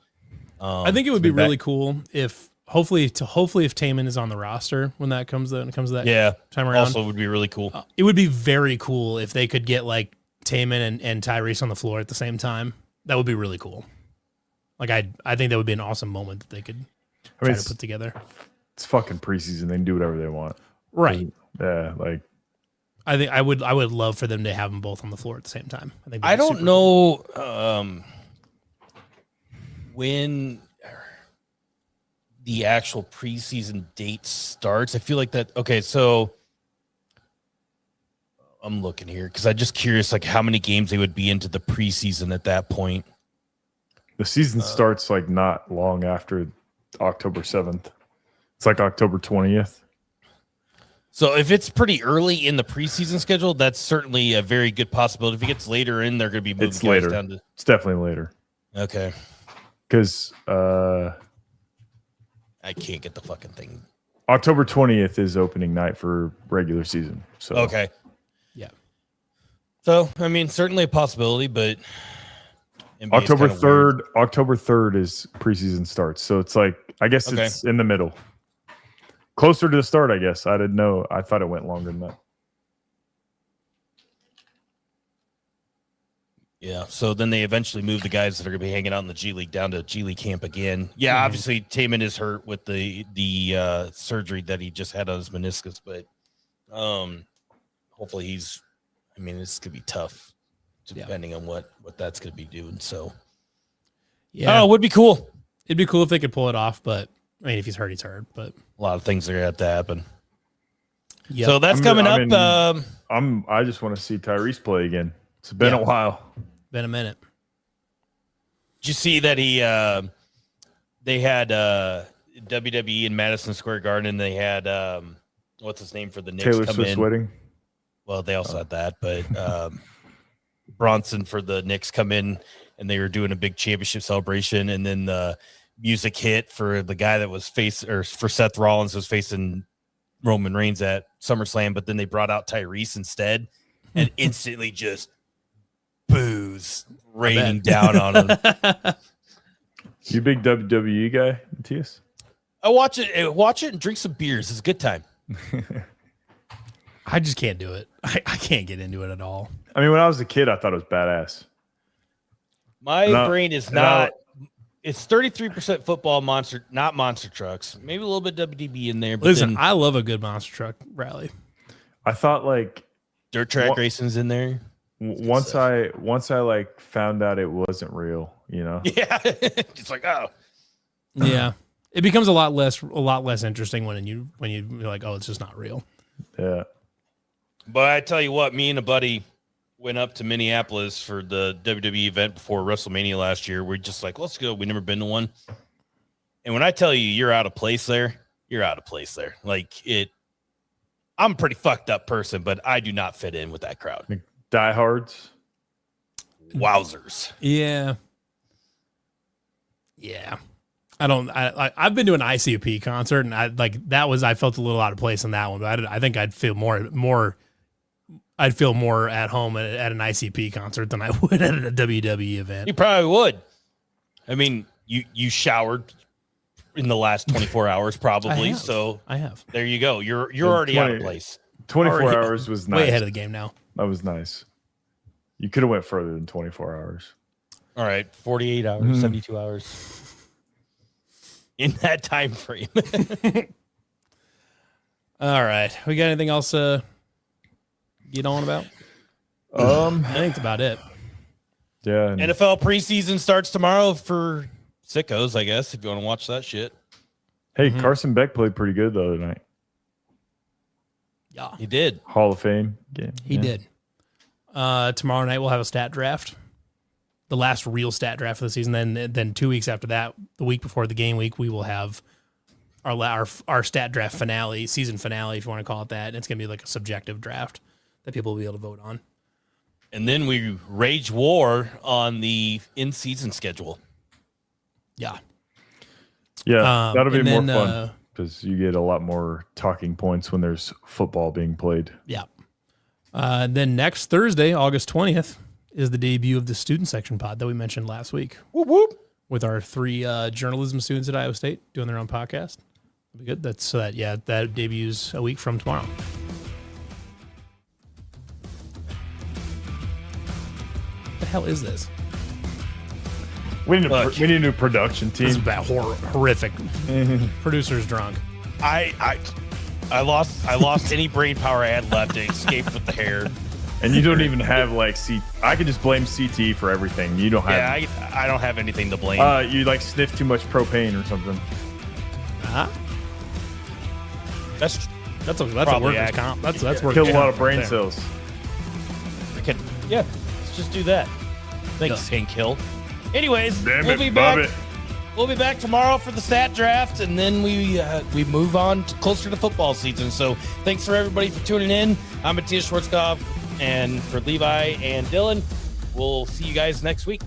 I think it would be really cool if hopefully if Taman is on the roster when it comes to that Yeah, time around. also would be really cool. It would be very cool if they could get like Taman and Tyrese on the floor at the same time, that would be really cool. Like I think that would be an awesome moment that they could try to put together. It's fucking preseason. They can do whatever they want. Right. Yeah, like I think I would love for them to have them both on the floor at the same time. I think I don't know when the actual preseason date starts. I feel like that. Okay, so I'm looking here because I'm just curious, like how many games they would be into the preseason at that point. the season starts like not long after October 7th. It's like October 20th. So if it's pretty early in the preseason schedule, that's certainly a very good possibility. If it gets later in, they're going to be moving It's guys later. down to. It's definitely later. Okay, Because I can't get the fucking thing. October 20th is opening night for regular season. So Okay. Yeah. So I mean, certainly a possibility, but NBA is October kinda weird. 3rd. October 3rd is preseason starts. So it's like I guess Okay. it's in the middle, closer to the start. I guess I didn't know. I thought it went longer than that. Yeah. So then they eventually move the guys that are going to be hanging out in the G League down to G League camp again. Yeah. Mhm. Obviously, Taman is hurt with the surgery that he just had on his meniscus, but hopefully he's. I mean, this could be tough, depending on what that's going to be doing. So Yeah. it would be cool. It'd be cool if they could pull it off, but I mean, if he's hurt, he's hurt. But A lot of things are going to have to happen. yeah. So that's coming up. I just want to see Tyrese play again. It's been a while. Been a minute. Did you see that they had WWE in Madison Square Garden, and they had what's his name for the Knicks Taylor come Swift's in? wedding. Well, they also had that, but Bronson for the Knicks come in, and they were doing a big championship celebration, and then the music hit for the guy that was for Seth Rollins was facing Roman Reigns at SummerSlam, but then they brought out Tyrese instead, and instantly just boos raining down on him. You a big WWE guy, Matthias? I watch it and drink some beers. It's a good time. I just can't do it. I can't get into it at all. I mean, when I was a kid, I thought it was badass. My brain is not. It's 33% football, not monster trucks. Maybe a little bit WDB in there. But Listen, then I love a good monster truck rally. I thought like dirt track racing's in there. once I like found out it wasn't real, you know. Yeah, it's like Yeah, it becomes a lot less interesting when you're like, oh, it's just not real. Yeah. But I tell you what, me and a buddy went up to Minneapolis for the WWE event before WrestleMania last year. We're just like, let's go. We've never been to one. And when I tell you you're out of place there, you're out of place there. Like I'm a pretty fucked up person, but I do not fit in with that crowd. Like diehards. Wowzers. Yeah. I've been to an ICP concert, and I felt a little out of place in that one, but I think I'd feel more at home at an ICP concert than I would at a WWE event. You probably would. I mean, you showered in the last 24 hours, probably. So I have. There you go. You're already out of place. 24 hours was nice. Way ahead of the game now. That was nice. You could have went further than 24 hours. All right, 48 hours, 72 hours. In that time frame. All right. We got anything else get on about? I think it's about it. Yeah. NFL preseason starts tomorrow for sickos, I guess, if you want to watch that shit. Hey, Carson Beck played pretty good the other night. Yeah. He did. Hall of Fame game. He did. Tomorrow night we'll have a stat draft. The last real stat draft of the season. Then 2 weeks after that, the week before the game week, we will have our stat draft finale, season finale, if you want to call it that. And it's going to be like a subjective draft that people will be able to vote on. And then we rage war on the in-season schedule. Yeah. Yeah, that'll be more and fun because you get a lot more talking points when there's football being played. Yeah. Then next Thursday, August 20th, is the debut of the student section pod that we mentioned last week. Whoop, whoop. With our 3 journalism students at Iowa State doing their own podcast. It'll be good. That debuts a week from tomorrow. the hell is this? We need a new production This is team. bad, horrific. Producer's drunk. I lost any brain power I had left. It escaped with the hair. And you don't even have like I can just blame CT for everything. You don't have. Yeah, I don't have anything to blame. You like sniff too much propane or something. That's a Probably workers' comp. That's workers' Killed a lot comp of brain right there. cells. yeah. Let's just do that. Thanks, Hank Hill. Anyways, Damn we'll it, be Bob back. it. We'll be back tomorrow for the stat draft, and then we move on closer to football season. So thanks for everybody for tuning in. I'm Matthias Schwarzkopf, and for Levi and Dylan, we'll see you guys next week.